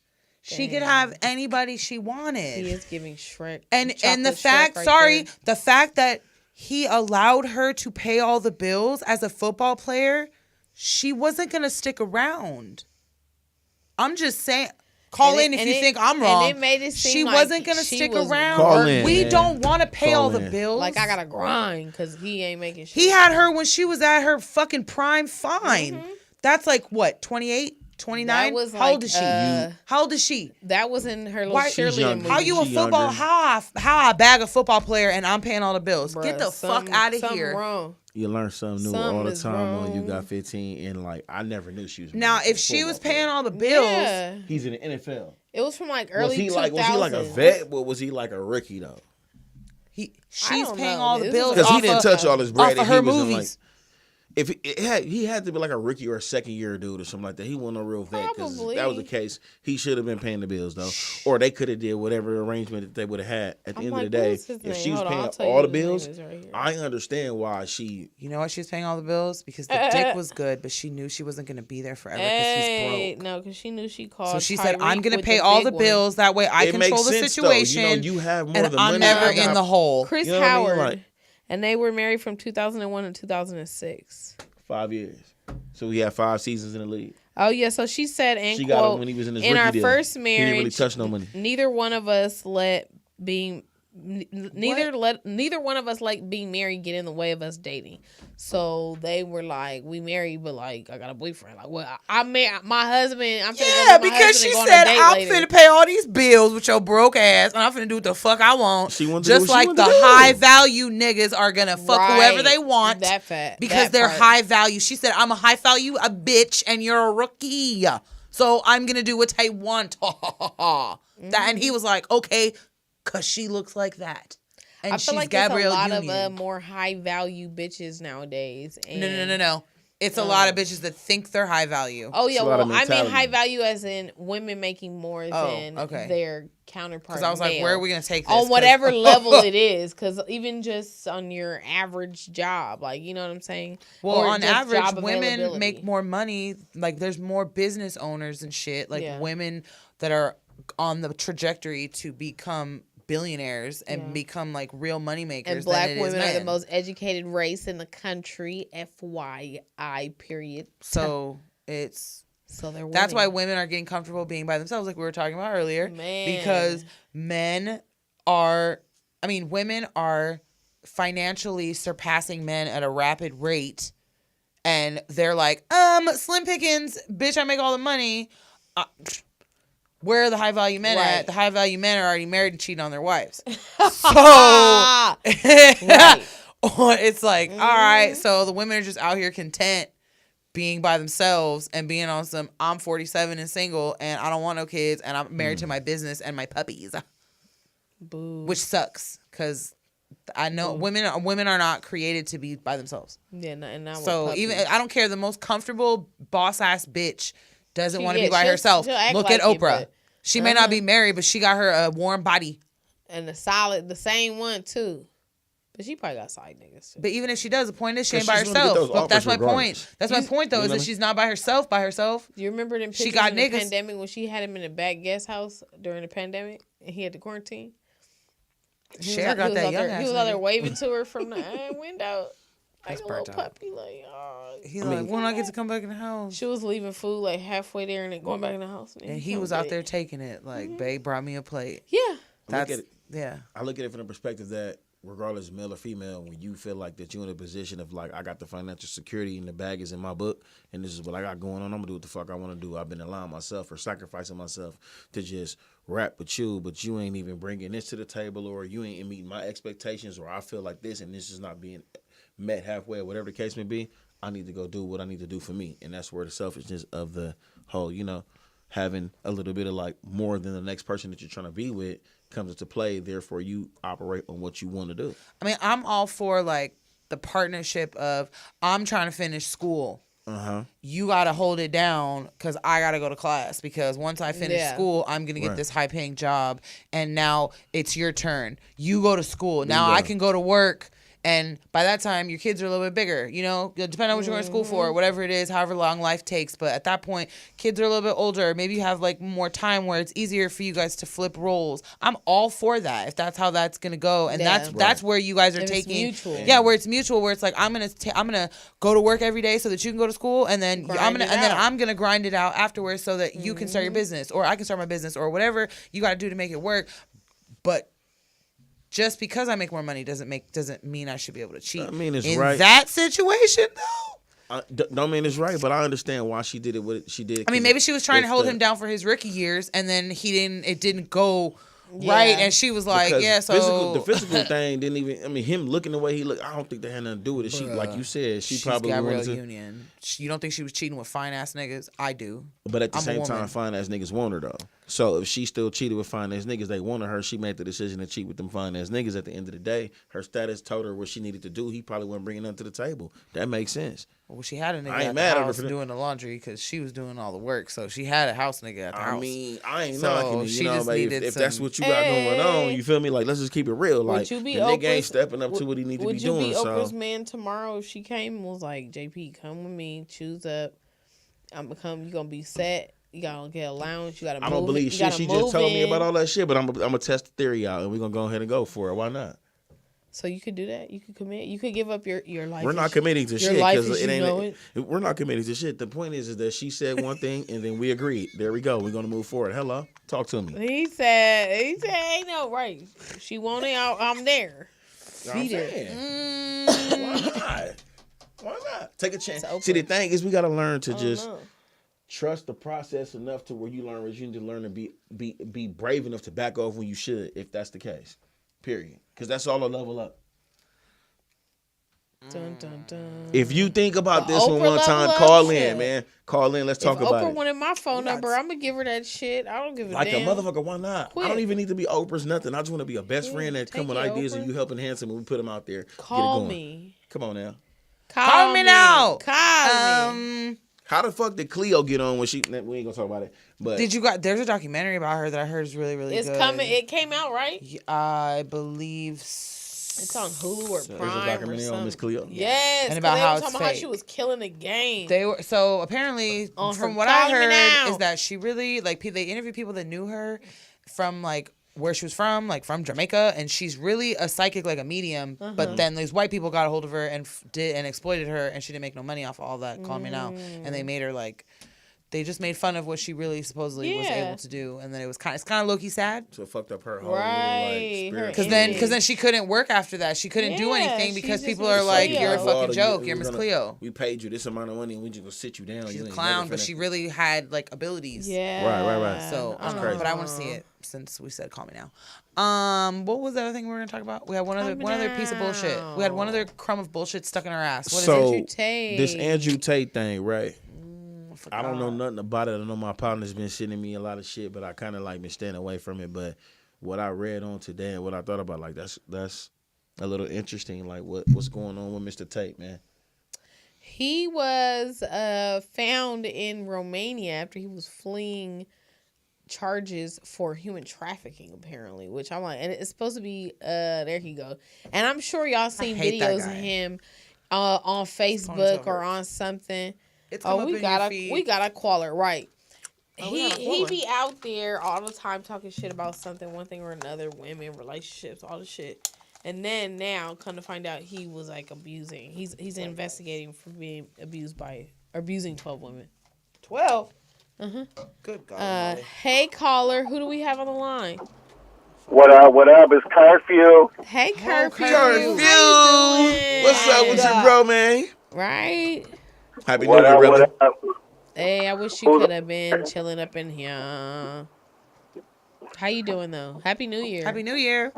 She could have anybody she wanted. He is giving Shrek. And the chocolate fact, Shrek right there. the fact that he allowed her to pay all the bills as a football player, she wasn't going to stick around. I'm just saying. Call in if you think I'm wrong. And it made it seem she like wasn't going to she stick was around. Call in, We man. don't want to pay Call all the in. bills. Like, I gotta grind because he ain't making shit. He had her when she was at her fucking prime fine. That's like, what, 28, 29? That was How old like, is she? How old is she? That was in her little Why- She's cheerleading young. movie. How you a She football? younger. How I bag a football player and I'm paying all the bills? Bruh, Get the fuck something- out of something here. Wrong. You learn something new Something all the is time when you wrong. got 15, and like I never knew she was. Now, married to if a she was football paying player. all the bills, Yeah. He's in the NFL. It was from like early Was he 2000s. like a vet, or was he like a rookie though? she's don't paying know. all the This bills was Because he off didn't of, touch all his bread. off of and her he was in, movies. if he had to be like a rookie or a second year dude or something like that. He wasn't a real vet because Probably. that was the case. He should have been paying the bills though, or they could have did whatever arrangement that they would have had. At the end of the day, if she was paying all the bills, I understand why she. You know why she was paying all the bills? Because the dick was good, but she knew she wasn't going to be there forever because he's broke. No, because she knew she called. So she Tyreek said, "I'm going to with pay all the big bills. That way, I It control makes the sense, situation, though. You know, you have more and than I'm money. never I got- in the hole." Chris You know what I mean? Howard, Like- and they were married from 2001 to 2006. 5 years. So he had 5 seasons in the league. Oh yeah, so she said, and She quote, got him when he was in his in rookie our deal. first He didn't really marriage, touch no money. neither one of us let being neither one of us like being married get in the way of us dating. So they were like, we married, but like I got a boyfriend. Like, well, I met my husband. I'm finna Yeah, go with my because husband she and go on a said, date "I'm later." finna pay all these bills with your broke ass, and I'm finna do what the fuck I want." She wanted to do Just what she like wanted the to do. high value niggas are gonna fuck whoever Right. they want That fact because that they're part. high value. She said, "I'm a high value, a bitch, and you're a rookie, so I'm gonna do what I want." That, and he was like, "Okay, cause she looks like that." And I feel she's like Gabrielle there's a lot Union. of more high value bitches nowadays. And No. It's a lot of bitches that think they're high value. Oh yeah, It's a lot well, of I mean mentality. high value as in women making more Oh, than okay. their counterpart. Because I was like, male. where are we gonna take this? On 'Cause- whatever level it is, because even just on your average job, like you know what I'm saying. Well, Or on just average, job women availability. make more money. Like, there's more business owners and shit. Like, Yeah. women that are on the trajectory to become billionaires and Yeah. become, like, real money makers. And black than it is women are the men. most educated race in the country. FYI, period. So, it's... So they're That's why winning. women are getting comfortable being by themselves, like we were talking about earlier. Man. Because women are financially surpassing men at a rapid rate. And they're like, slim pickings, bitch, I make all the money. Where are the high value men Right. at? The high value men are already married and cheating on their wives. So Right. it's like, all right, so the women are just out here content being by themselves and being on some, I'm 47 and single and I don't want no kids and I'm married to my business and my puppies, Boo. which sucks because I know women are not created to be by themselves. Yeah, and now So even I don't care, the most comfortable boss ass bitch doesn't She- want to yeah, be by she'll- herself. she'll act Look at like it, Oprah. but- She may not be married, but she got her a warm body. and the same one too. But she probably got side niggas too. But even if she does, the point is she ain't by Because she's gonna get herself. those But that's offers my point. regardless. That's my point though, You is know that what I she's not by herself. Do you remember them pictures got in the niggas. pandemic when she had him in a back guest house during the pandemic and he had to quarantine? Cher got that young He ass was out there nigga. waving to her from the window. Like That's a little burnt out. puppy, like, oh. He's like, when I get to come back in the house. She was leaving food like halfway there and then going back in the house. And he was out there taking it. Like, babe brought me a plate. Yeah. That's, at it. yeah. I look at it from the perspective that regardless male or female, when you feel like that you're in a position of like, I got the financial security and the bag is in my book and this is what I got going on, I'm gonna do what the fuck I want to do. I've been allowing myself or sacrificing myself to just rap with you, but you ain't even bringing this to the table, or you ain't meeting my expectations, or I feel like this and this is not being met halfway, or whatever the case may be. I need to go do what I need to do for me. And that's where the selfishness of the whole, you know, having a little bit of like more than the next person that you're trying to be with comes into play. Therefore, you operate on what you want to do. I mean, I'm all for like the partnership of I'm trying to finish school. You got to hold it down because I got to go to class, because once I finish school, I'm going to get Right. this high paying job. And now it's your turn. You go to school. Now I can go to work. And by that time, your kids are a little bit bigger, you know, depending on what you're going to school for, whatever it is, however long life takes. But at that point, kids are a little bit older. Maybe you have like more time where it's easier for you guys to flip roles. I'm all for that if that's how that's going to go. And Yeah. that's where you guys are If it's taking. mutual. Yeah, where it's mutual, where it's like I'm gonna go to work every day so that you can go to school, and then Grind it out. I'm gonna grind it out afterwards so that you can start your business, or I can start my business, or whatever you got to do to make it work. But just because I make more money doesn't mean I should be able to cheat. I mean, it's in right. that situation though. Don't mean it's right, but I understand why she did it. What she did. I mean, maybe she was trying to hold him down for his rookie years, and then it didn't go right, and she was like, because yeah, so the physical thing didn't even. I mean, him looking the way he looked, I don't think that had nothing to do with it. She, like you said, she she's probably Gabrielle wanted to. Union. You don't think she was cheating with fine ass niggas? I do. But at the I'm a same woman. time, fine ass niggas want her though. So if she still cheated with fine ass niggas, they wanted her. She made the decision to cheat with them fine ass niggas. At the end of the day, her status told her what she needed to do. He probably wasn't bringing nothing to the table. That makes sense. Well, she had a nigga I ain't at mad the at her house for that. doing the laundry because she was doing all the work. So she had a house nigga at the house. I mean, I ain't So knocking it, she you know, just but needed if that's some- what you got going on, Hey. you feel me? Like, let's just keep it real. Like, Would you be the nigga ain't Oprah's- stepping up to what he need to be Would you doing. be So, Oprah's man tomorrow if she came and was like, JP, come with me, choose up. I'm gonna come. You gonna be set. You gotta get a lounge. You gotta. I don't move believe you shit. gotta She just move told me in. about all that shit, but I'm gonna test the theory out, and we're gonna go ahead and go for it. Why not? So you could do that. You could commit. You could give up your life. We're not as- committing to your shit life because as it you ain't. know it. We're not committing to shit. The point is that she said one thing, and then we agreed. There we go. We're gonna move forward. Hello, talk to me. He said, ain't no right. She want it. I'm there. You know what I'm Be there. saying? Why not? Why not? Take a chance. It's See, the open. thing is, we gotta learn to I don't just know. trust the process enough to where you learn what you need to learn and be brave enough to back off when you should, if that's the case. Period. Because that's all a level up. Dun, dun, dun. If you think about The this one Oprah time, level call up in, shit. man. Call in. Let's If talk about Oprah it. wanted my phone Not- number, I'm gonna give her that shit. I don't give a Like damn. a motherfucker, why not? I Quit. don't even need to be Oprah's nothing. I just want to be a best Yeah, friend that come take with it, ideas and Oprah. you helping handsome and we put them out there. Call get it going. me. Come on now. Call me now. Call me. How the fuck did Cleo get on when she? We ain't gonna talk about it. But Did you got? There's a documentary about her that I heard is really, really It's good. coming. It came out right. I believe It's on Hulu or So there's a Prime or documentary on Miss something. Cleo? Yes, And and about about how they were it's talking about how fake. she was killing the game. They were so apparently On from her what I Call Me heard Now. is that she really like they interviewed people that knew her from like where she was from, like from Jamaica, and she's really a psychic, like a medium. But then these white people got a hold of her and did and exploited her, and she didn't make no money off of all that. Call Me Now, and they made her like. They just made fun of what she really supposedly was Yeah. able to do, and then it's kind of low key sad. so it fucked up her whole Right, little, her like, Cause then she couldn't work after that. She couldn't do Yeah, anything she's because just people Miss are like, Cleo. "You're a Well, fucking joke. You're Miss Cleo." We paid you this amount of money and we just gonna sit you down. She's You a ain't clown, never but finna- she really had like abilities. Yeah. Right. So, That's crazy. but I want to see it since we said "Call Me Now." What was the other thing we were gonna talk about? We had one other piece of bullshit. We had one other crumb of bullshit stuck in our ass. What is So it? Andrew Tate. this Andrew Tate thing, right? I don't know forgot. nothing about it. I know my partner's been sending me a lot of shit, but I kind of like been staying away from it. But what I read on today and what I thought about, like that's a little interesting. Like what's going on with Mr. Tate, man? He was found in Romania after he was fleeing charges for human trafficking, apparently. Which I'm like, and it's supposed to be there you go. And I'm sure y'all seen hate that videos guy. of him on Facebook or on something. It's come Oh, up we in your gotta feed. call it right. Oh, we gotta call He her. be out there all the time talking shit about something, one thing or another, women, relationships, all the shit. And then now, come to find out, he was like abusing. He's investigating for being abusing 12 women. 12. Mhm. Good God. Hey caller, who do we have on the line? What up? What up? It's curfew. Hey curfew. Curfew. How you doing? What's up with you, bro, man? Right. Happy New What Year, up? brother. What up? Hey, I wish you could have been chilling up in here. How you doing though? Happy New Year. Happy New Year.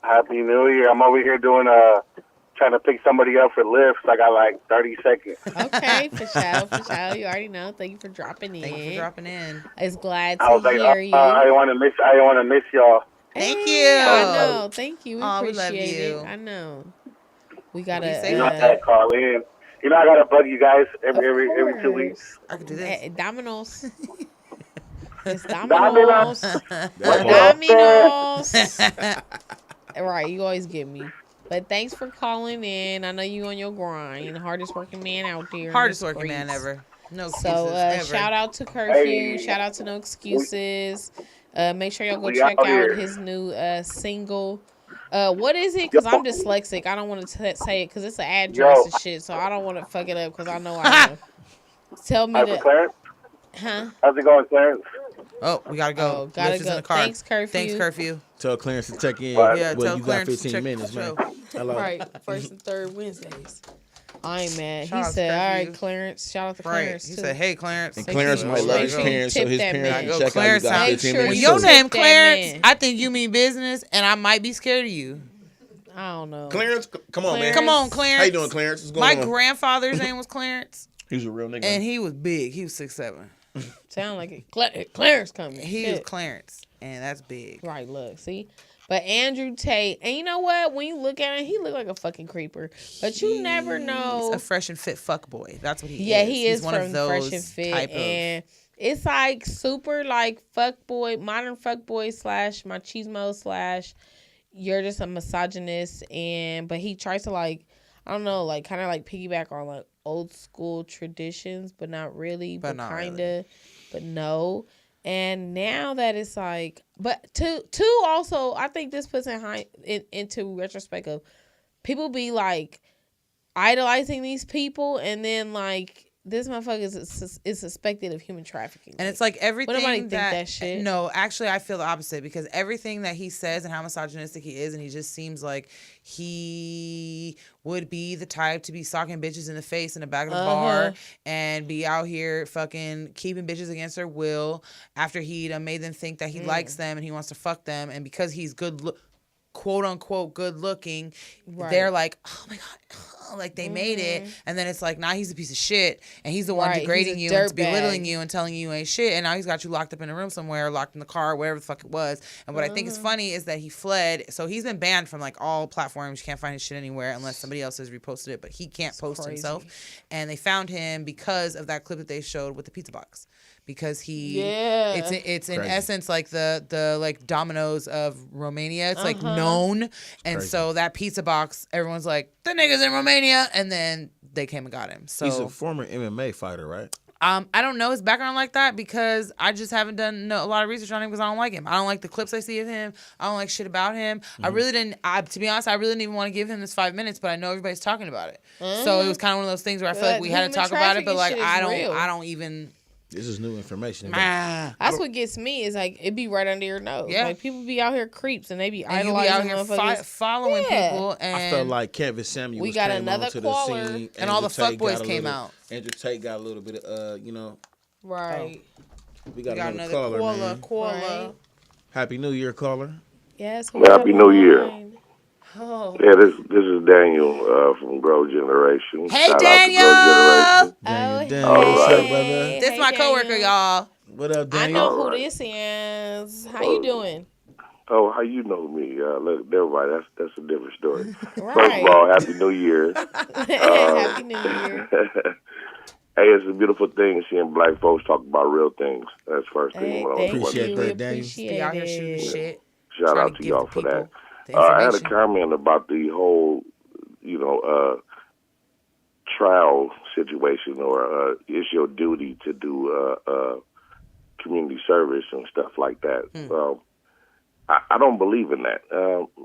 Happy New Year. I'm over here doing trying to pick somebody up for lifts. I got like 30 seconds. Okay, for sure. You already know. Thank you for dropping in. Thank you for dropping in. It's glad I to was like, hear you. I didn't want to miss y'all. Thank Hey, you. I know. Thank you. We Aw, we appreciate love you. it. I know. We you gotta. say? You know I gotta call in. You know I gotta bug you guys every 2 weeks. I could do this. Domino's. It's Domino's. Domino's. Domino's. Right, you always get me. But thanks for calling in. I know you on your grind. Hardest working man out there. in Hardest the working man streets. ever. No excuses So ever. shout out to Curfew. Hey. Shout out to No Excuses. Make sure y'all go We check out out here. his new single. What is it? Because I'm dyslexic. I don't want to say it because it's an address Yo. and shit. So I don't want to fuck it up because I know I know. Tell me How's it, to. Clarence? Huh? How's it going, Clarence? Oh, we gotta go. Oh, gotta Lift is go. in the car. Thanks, Curfew. Thanks, curfew. Tell Clarence to check in. Right. Yeah, well, tell you got Clarence to 15 check minutes, the man. show. Hello. Right. First and third Wednesdays. I ain't mad. Shout He out said, to all right, Curfew. Clarence. Shout out to Right. Clarence, He too. said, "Hey, Clarence." And Make Clarence sure- might make love his sure you parents, so tip his that parents man. can Go, check out. You Clarence, got make 15 sure When minutes. you your tip name that Clarence, man. I think you mean business, and I might be scared of you. I don't know. Clarence, come on, man. Clarence. Come on, Clarence. How you doing, Clarence? What's going My on? grandfather's name was Clarence, He's a real nigga. and he was big. He was 6'7". Sound like it. Clarence coming. He Shit. was Clarence, and that's big. Right, look, see? But Andrew Tate, and you know what? When you look at him, he look like a fucking creeper. But you never know. He's a fresh and fit fuck boy. That's what he is. Yeah, he He's is one from of those Fresh and Fit, type and it's like super like fuckboy, modern fuckboy / machismo / you're just a misogynist, but he tries to like, I don't know, like kind of like piggyback on like old school traditions, but not really, but kind of, but no. And now that it's like, but two also, I think this puts into retrospect of people be like idolizing these people, and then like this motherfucker is suspected of human trafficking. And it's like everything nobody think that shit. No, actually, I feel the opposite because everything that he says and how misogynistic he is, and he just seems like he would be the type to be socking bitches in the face in the back of the bar and be out here fucking keeping bitches against their will after he made them think that he likes them and he wants to fuck them, and because he's quote unquote good looking, they're like, oh my god, like they made it, and then it's like now he's a piece of shit and he's the one degrading you and belittling you and telling you ain't shit, and now he's got you locked up in a room somewhere, locked in the car, wherever the fuck it was. And what I think is funny is that he fled, so he's been banned from like all platforms. You can't find his shit anywhere unless somebody else has reposted it, but he can't post himself. And they found him because of that clip that they showed with the pizza box. Because it's in essence like the like Domino's of Romania. It's like known, and so that pizza box, everyone's like, the nigga's in Romania, and then they came and got him. So he's a former MMA fighter, right? I don't know his background like that because I just haven't done a lot of research on him because I don't like him. I don't like the clips I see of him. I don't like shit about him. I really didn't. To be honest, I really didn't even want to give him this 5 minutes, but I know everybody's talking about it. So it was kind of one of those things where I feel like we had to talk about it, but like I don't even. This is new information. That's what gets me is like it be right under your nose. Yeah. Like people be out here creeps and they be And idolizing you be out here following people. And I felt like Kevin Samuels we got came another onto caller, the scene, and all the fuckboys came out. Andrew Tate got a little bit of right. We got another caller. Right. Happy New Year, caller. Yes. Happy New Year. Oh. Yeah, this is Daniel from Grow Generation. Hey, Shout Daniel! Out to Grow Generation. Daniel, what's up, brother? This my coworker, y'all. What up, I Daniel? know who this is. How you doing? Oh, how you know me? Look, everybody, that's a different story. Right. First of all, Happy New Year. Happy New Year. Hey, it's a beautiful thing seeing black folks talk about real things. That's the first thing. Appreciate that, Daniel. Be out here shooting shit. Shout out to y'all for that. I had a comment about the whole, trial situation, or it's your duty to do community service and stuff like that. I don't believe in that.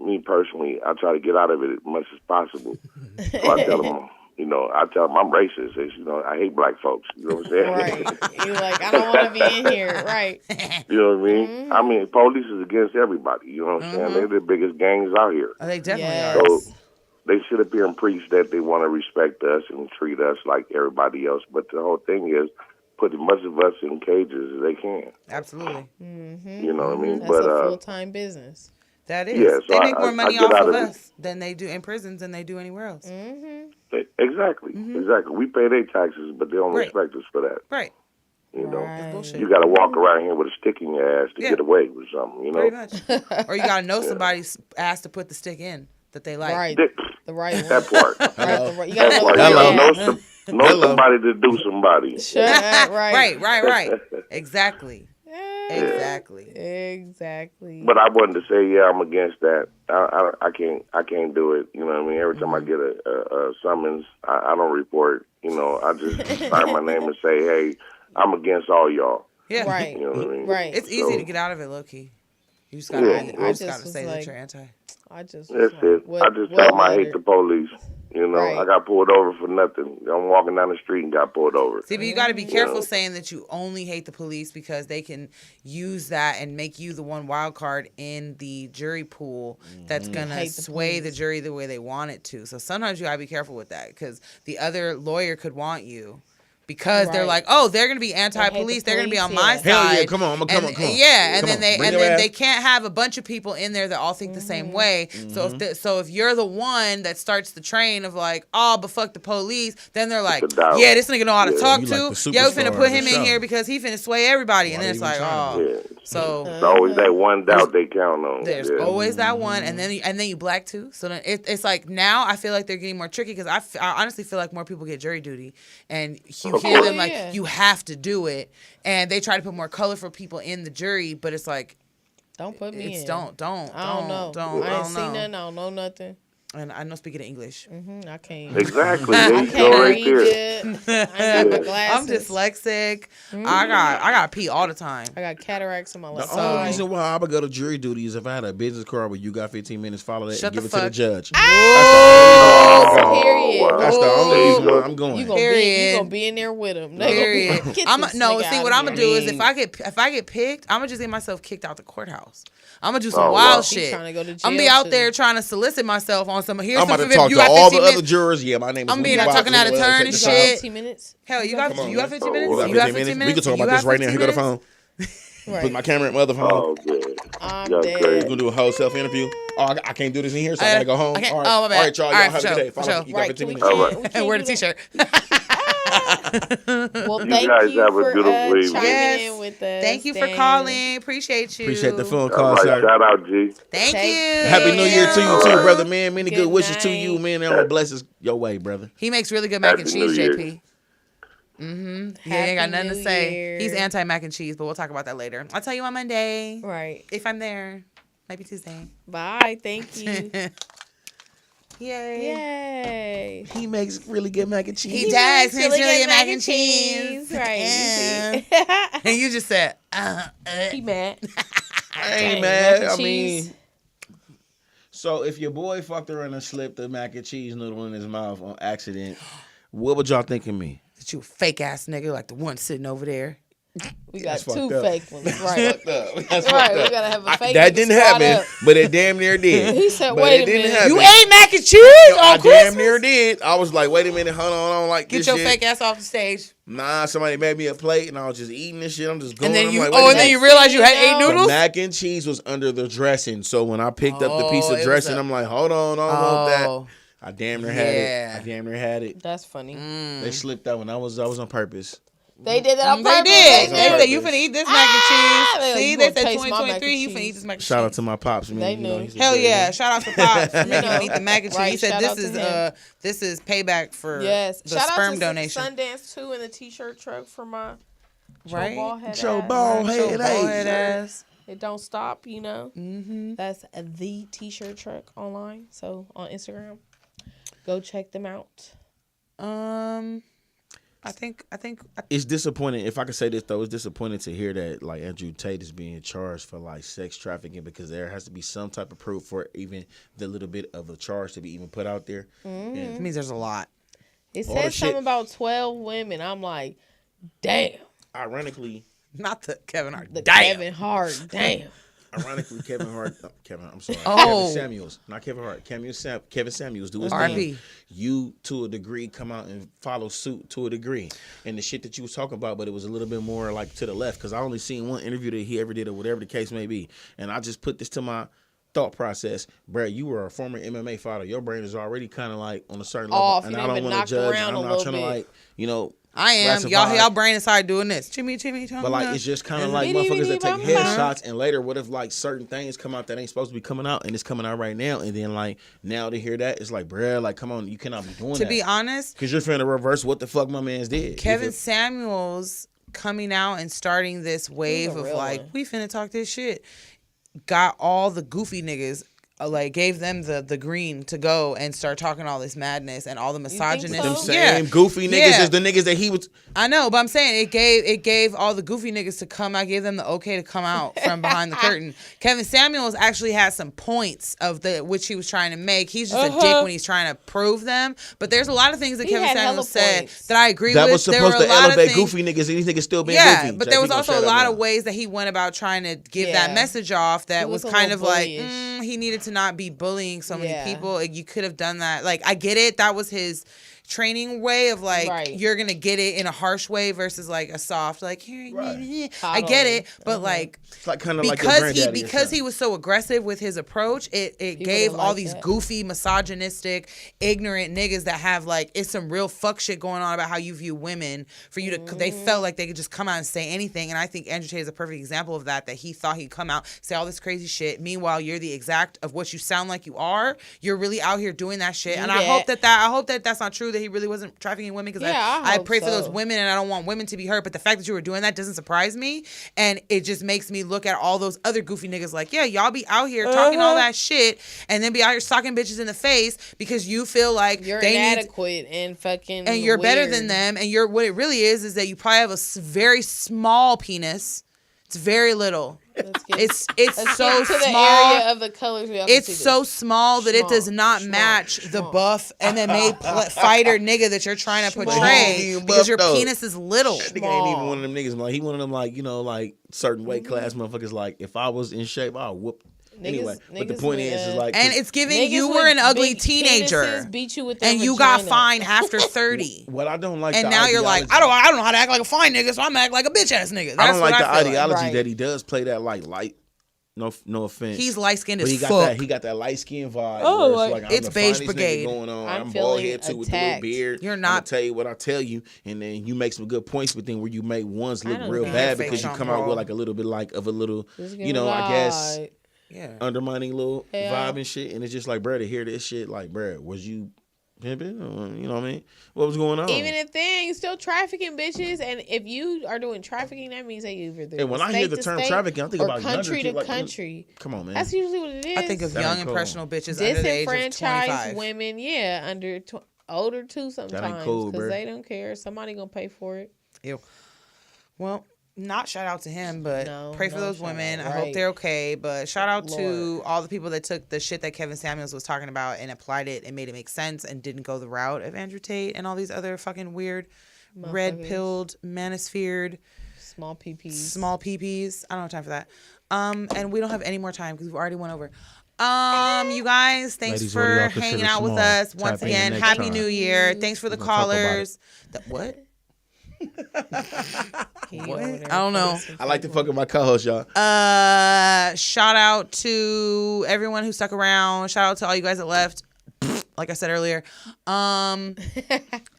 Me personally, I try to get out of it as much as possible. So I tell them, I'm racist. I hate black folks. You know what I'm saying? Right. You're like, I don't want to be in here. Right. You know what I mean? I mean, police is against everybody. You know what I'm saying? They're the biggest gangs out here. Oh, they definitely are. So they sit up here and preach that they want to respect us and treat us like everybody else. But the whole thing is put as much of us in cages as they can. Absolutely. You know what I mean? That's a full-time business. That is. Yeah, so they make more money off of us than they do in prisons than they do anywhere else. Exactly. We pay their taxes, but they don't respect us for that. Right. You know, bullshit. you got to walk around here with a stick in your ass to get away with something. You know, pretty much. Or you got to know somebody's ass to put the stick in that they like. Right. The right one. that part. You gotta know somebody to do somebody. Right. Exactly. Exactly. But I wanted to say, I'm against that. I can't do it. You know what I mean? Every time I get a summons, I don't report. I just sign my name and say, hey, I'm against all y'all. Yeah. Right. You know what I mean? Right. It's easy to get out of it, low key. You just gotta, say that you're anti. That's it. I just tell them I hate the police. I got pulled over for nothing. I'm walking down the street and got pulled over. See, but you got to be careful saying that you only hate the police because they can use that and make you the one wild card in the jury pool that's going to sway the jury the way they want it to. So sometimes you got to be careful with that because the other lawyer could want you, because they're Right. like, oh, they're gonna be anti-police. They're gonna be on police, my yeah. side. Hell yeah, come on, come on. Yeah, and Come then on, they bring your ass. they can't have a bunch of people in there that all think the same way. So if you're the one that starts the train of like, oh, but fuck the police, then they're like, a doubt. yeah, this nigga know how to Yeah. talk You to. like the Yeah, we finna superstar put of the him in show. here because he finna sway everybody. And Why then it's they like, even trying oh, Yeah. so. There's always that one doubt they count on. There's yeah. always that one, and then you black too. So then it's like now I feel like they're getting more tricky because I honestly feel like more people get jury duty, and you hear them like Yeah. you have to do it, and they try to put more colorful people in the jury, but it's like Don't put me it's in. don't I don't know. I ain't seen nothing. I don't know nothing. And I know speaking of English. I can't. Exactly. There I you go can't right read there. it. I got my I'm glasses. dyslexic. I got pee all the time. I got cataracts in my left The only side. reason why I would go to jury duty is if I had a business card where you got 15 minutes, follow that, Shut and give the it to the fuck. judge. Oh, Period. wow. That's the There only you reason go. why I'm going. You gonna Period. be in there with him. Period. No, see what I'm gonna do is here. if I get picked, I'm gonna just get myself kicked out the courthouse. I'm gonna do some Oh, wild wow. shit. He tryna go to I'm gonna be jail, out too. there trying to solicit myself on some. Here's I'm about some to talk you to got all the 15 other minutes. jurors. Yeah, my name is I'm being Willie talking Watson. out of turn Take and the shit. time. 15 minutes. Hell, you got Come on, 15 man. minutes. You got You got 15 15 minutes. We can talk You about this got right now. 15 Here go the minutes? phone. Right. Put my camera at my other phone. Oh, good. I'm Y'all dead. crazy. We're gonna do a whole self interview. Oh, I can't do this in here, so I gotta go home. I can't- All right, oh, my bad. all right, y'all. All Y'all right, have for a good sure, day. for Follow sure. me. You got Right, 15 we minutes. All right. can't, we And can't wear the do t-shirt. that. Well, You thank guys you have a for beautiful evening. chiming Yes. in with us. Thank you for Dan. calling. Appreciate you. Appreciate the phone All call, right. sir. Shout out, G. Thank Take you. care. Happy New Year to you All too, right. brother, man. Many good Good wishes to you, night. man. And all blessings your way, brother. He makes really good mac and Happy cheese, New Year. JP. He ain't got nothing to New say. Year. He's anti mac and cheese, but we'll talk about that later. I'll tell you on Monday Right. if I'm there. Maybe Tuesday. Bye. Thank you. Yay. Yay. He makes really good mac and cheese. He does. Makes really good mac and and cheese. Right. Yeah. You see? And you just said, He mad. Hey Dang, man, mac and I cheese. mean, so if your boy fucked around and slipped the mac and cheese noodle in his mouth on accident, what would y'all think of me? that you a fake ass nigga like the one sitting over there. We got That's two fucked up. fake ones. Right. That's Right. We gotta have a fake. That nigga didn't squad happen, up. but it damn near did. He said, But "Wait it a didn't minute. happen. You ate mac and cheese I on Christmas? damn near did. I was like, wait a minute, hold on, I don't like Get this your shit. fake ass off the stage. Nah, somebody made me a plate and I was just eating this shit. I'm just going. And then I'm you like, wait a and then minute. you realize you had No. 8 The noodles? mac and cheese was under the dressing. So when I picked up the piece Oh, it of was dressing, a- I'm like, hold on, I don't want that. Oh. I damn near had Yeah. it. I damn near had it. That's funny. They slipped that one. That was on purpose. They did that on They purpose. did. They They did. said you finna eat this mac Ah, and cheese. they- See, you they gonna said taste my mac and 2023. You finna eat cheese. this mac and cheese. Shout out to my pops. Man. They You know, knew. he's a Hell great yeah! man. Shout out to Pops for making know. him eat the mac and cheese. Right, He said shout out this to is him. this is payback for Yes. the Shout sperm out to donation. Sundance too in the t-shirt truck for my Right? ball head Joe ass. Ball Joe head Ballhead ass. ass. It don't stop, you know. Mm-hmm. That's the t-shirt truck online. So on Instagram, go check them out. I think It's disappointing. If I could say this though, it's disappointing to hear that like Andrew Tate is being charged for like sex trafficking because there has to be some type of proof for even the little bit of a charge to be even put out there. it means there's a lot. It All the said shit- something about 12 women. I'm like, damn. Ironically, Not the Kevin Hart. The Damn. Kevin Hart, damn. Kevin Hart, I'm sorry, Oh. Kevin Samuels, not Kevin Hart, Kevin Samuels do his RP. thing. You to a degree come out and follow suit to a degree, and the shit that you was talking about, but it was a little bit more like to the left because I only seen one interview that he ever did or whatever the case may be, and I just put this to my thought process, Brad. You were a former MMA fighter. Your brain is already kind of like on a certain level, Off. and You I done don't been want to knocked judge. around I'm a not little trying to bit. like I am. classify- Y'all brain inside doing this. Chimmy. But like it's just kind of like Bitty, motherfuckers that bitty, take bum, bum. headshots, and later, what if like certain things come out that ain't supposed to be coming out, and it's coming out right now, and then like now to hear that, it's like, bruh, like come on, you cannot be doing that. To be honest, Because you're finna reverse what the fuck my man's did. You Kevin feel- Samuels coming out and starting this wave of real like, one. we finna talk this shit, got all the goofy niggas, like gave them the green to go and start talking all this madness and all the think misogynist. Them so? same goofy niggas Yeah. is the niggas that he was. I know, but I'm saying it gave all the goofy niggas to come out, gave them the okay to come out from behind the curtain. Kevin Samuels actually had some points of which he was trying to make. He's just a dick when he's trying to prove them. But there's a lot of things that He Kevin had hella Samuels said points. that I agree That with. was There were supposed a to lot of elevate things- goofy niggas, and these niggas still being Yeah, goofy. but JP there was gonna also shut a up lot now. of ways that he went about trying to give Yeah. that message off that He was was a kind of little like, bullyish. he needed to not be bullying so many Yeah. people. Like, you could have done that. Like, I get it. That was his training way of like Right. you're gonna get it in a harsh way versus like a soft like here. Right. I get it, but like It's like kind of like your because granddaddy or because he something. was so aggressive with his approach, it gave would've all liked these that. goofy, misogynistic, ignorant niggas that have like it's some real fuck shit going on about how you view women for you to they felt like they could just come out and say anything. And I think Andrew Tate is a perfect example of that he thought he'd come out, say all this crazy shit. Meanwhile, you're the exact of what you sound like you are. You're really out here doing that shit. And I hope that that's not true, that he really wasn't trafficking women, because Yeah, I I hope pray for those so. women and I don't want women to be hurt. But the fact that you were doing that doesn't surprise me. And it just makes me look at all those other goofy niggas like, yeah, y'all be out here talking all that shit and then be out here stalking bitches in the face because you feel like You're they need inadequate and fucking and you're better weird. than them. And you're what it really is that you probably have a very small penis. It's very little. Let's get, It's let's so get to the small. area of the colors. We all can It's see this. so small that it does Small, not small, match the small. buff MMA fighter nigga that you're trying to Small. portray He ain't because buff, your though. penis is little. That nigga ain't even one of them niggas. Like he one of them, like, you know, like certain weight class motherfuckers. Like if I was in shape, I'll whoop. Anyway, but the niggas point with, is like, And it's giving Niggas you with were an ugly big teenager penises beat you with their and you got vagina. fined after 30. what I don't like. And the now you're like, ideology- I don't know how to act like a fine nigga, so I'm gonna act like a bitch ass nigga. That's I don't like what the I feel ideology Right. that he does play that like light. No offense. He's light skinned But as he got fuck. that. He got that light skin vibe. Oh, where like- I'm it's the beige finest brigade. nigga going on. I'm I'm bald feeling head too with the little attacked. beard. You're I'm not- gonna tell you what I tell you, and then you make some good points. But then where you make ones look don't real know. bad Fake because you Sean come out Paul. with like a little bit like of a little, Just you know, I guess lied. Yeah. undermining little Yeah. vibe and shit. And it's just like, bro, to hear this shit, like, bro, was you pimping? Or, you know what I mean? What was going on? Even if then you still trafficking bitches, and if you are doing trafficking, that means that you either And when I hear the term trafficking, I think or about younger country to kids, like, country. Come on, man. That's usually what it is. I think of That young ain't cool. impressionable bitches under the age of 25. disenfranchised women, yeah, under older too sometimes, cool, because bruh. they don't care. Somebody gonna pay for it. Ew. Well, not shout out to him, but No, pray for no those shout women. out, I hope right. they're okay. But shout out to Lord. all the people that took the shit that Kevin Samuels was talking about and applied it and made it make sense and didn't go the route of Andrew Tate and all these other fucking weird, red pilled, manosphered, Small PPs. small peepees. I don't have time for that. And we don't have any more time because we've already went over. You guys, thanks Ladies, what do for y'all consider hanging out with small? us Type once in again. next Happy time. New Year! Thanks for the We're gonna talk about callers. What? He What? over there I don't know. fucking I like to fuck with my co-host, y'all. Shout out to everyone who stuck around. Shout out to all you guys that left. Like I said earlier,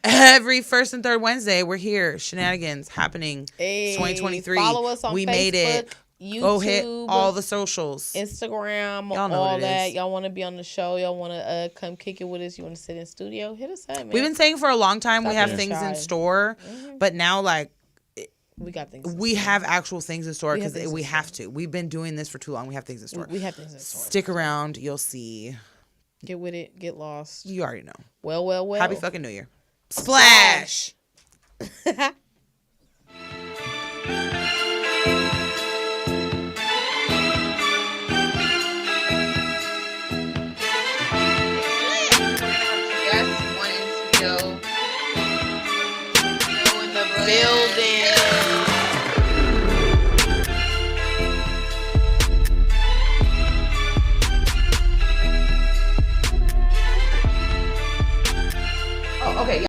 every first and third Wednesday we're here. Shenanigans happening. Hey, 2023. Follow us on We Facebook, made it. YouTube, Go hit all the socials. Instagram, Y'all know all what it that. is. Y'all want to be on the show? Y'all want to come kick it with us? You want to sit in studio? Hit us up, man. We've been saying for a long time we Stop have being things in shy. store, but now like we got things. we have actual things in store We have because things we in have to. We've been doing this for too long. We have things in store. We have things in store. Stick around. You'll see. Get with it. Get lost. You already know. Well. Happy fucking New Year. Splash. Building.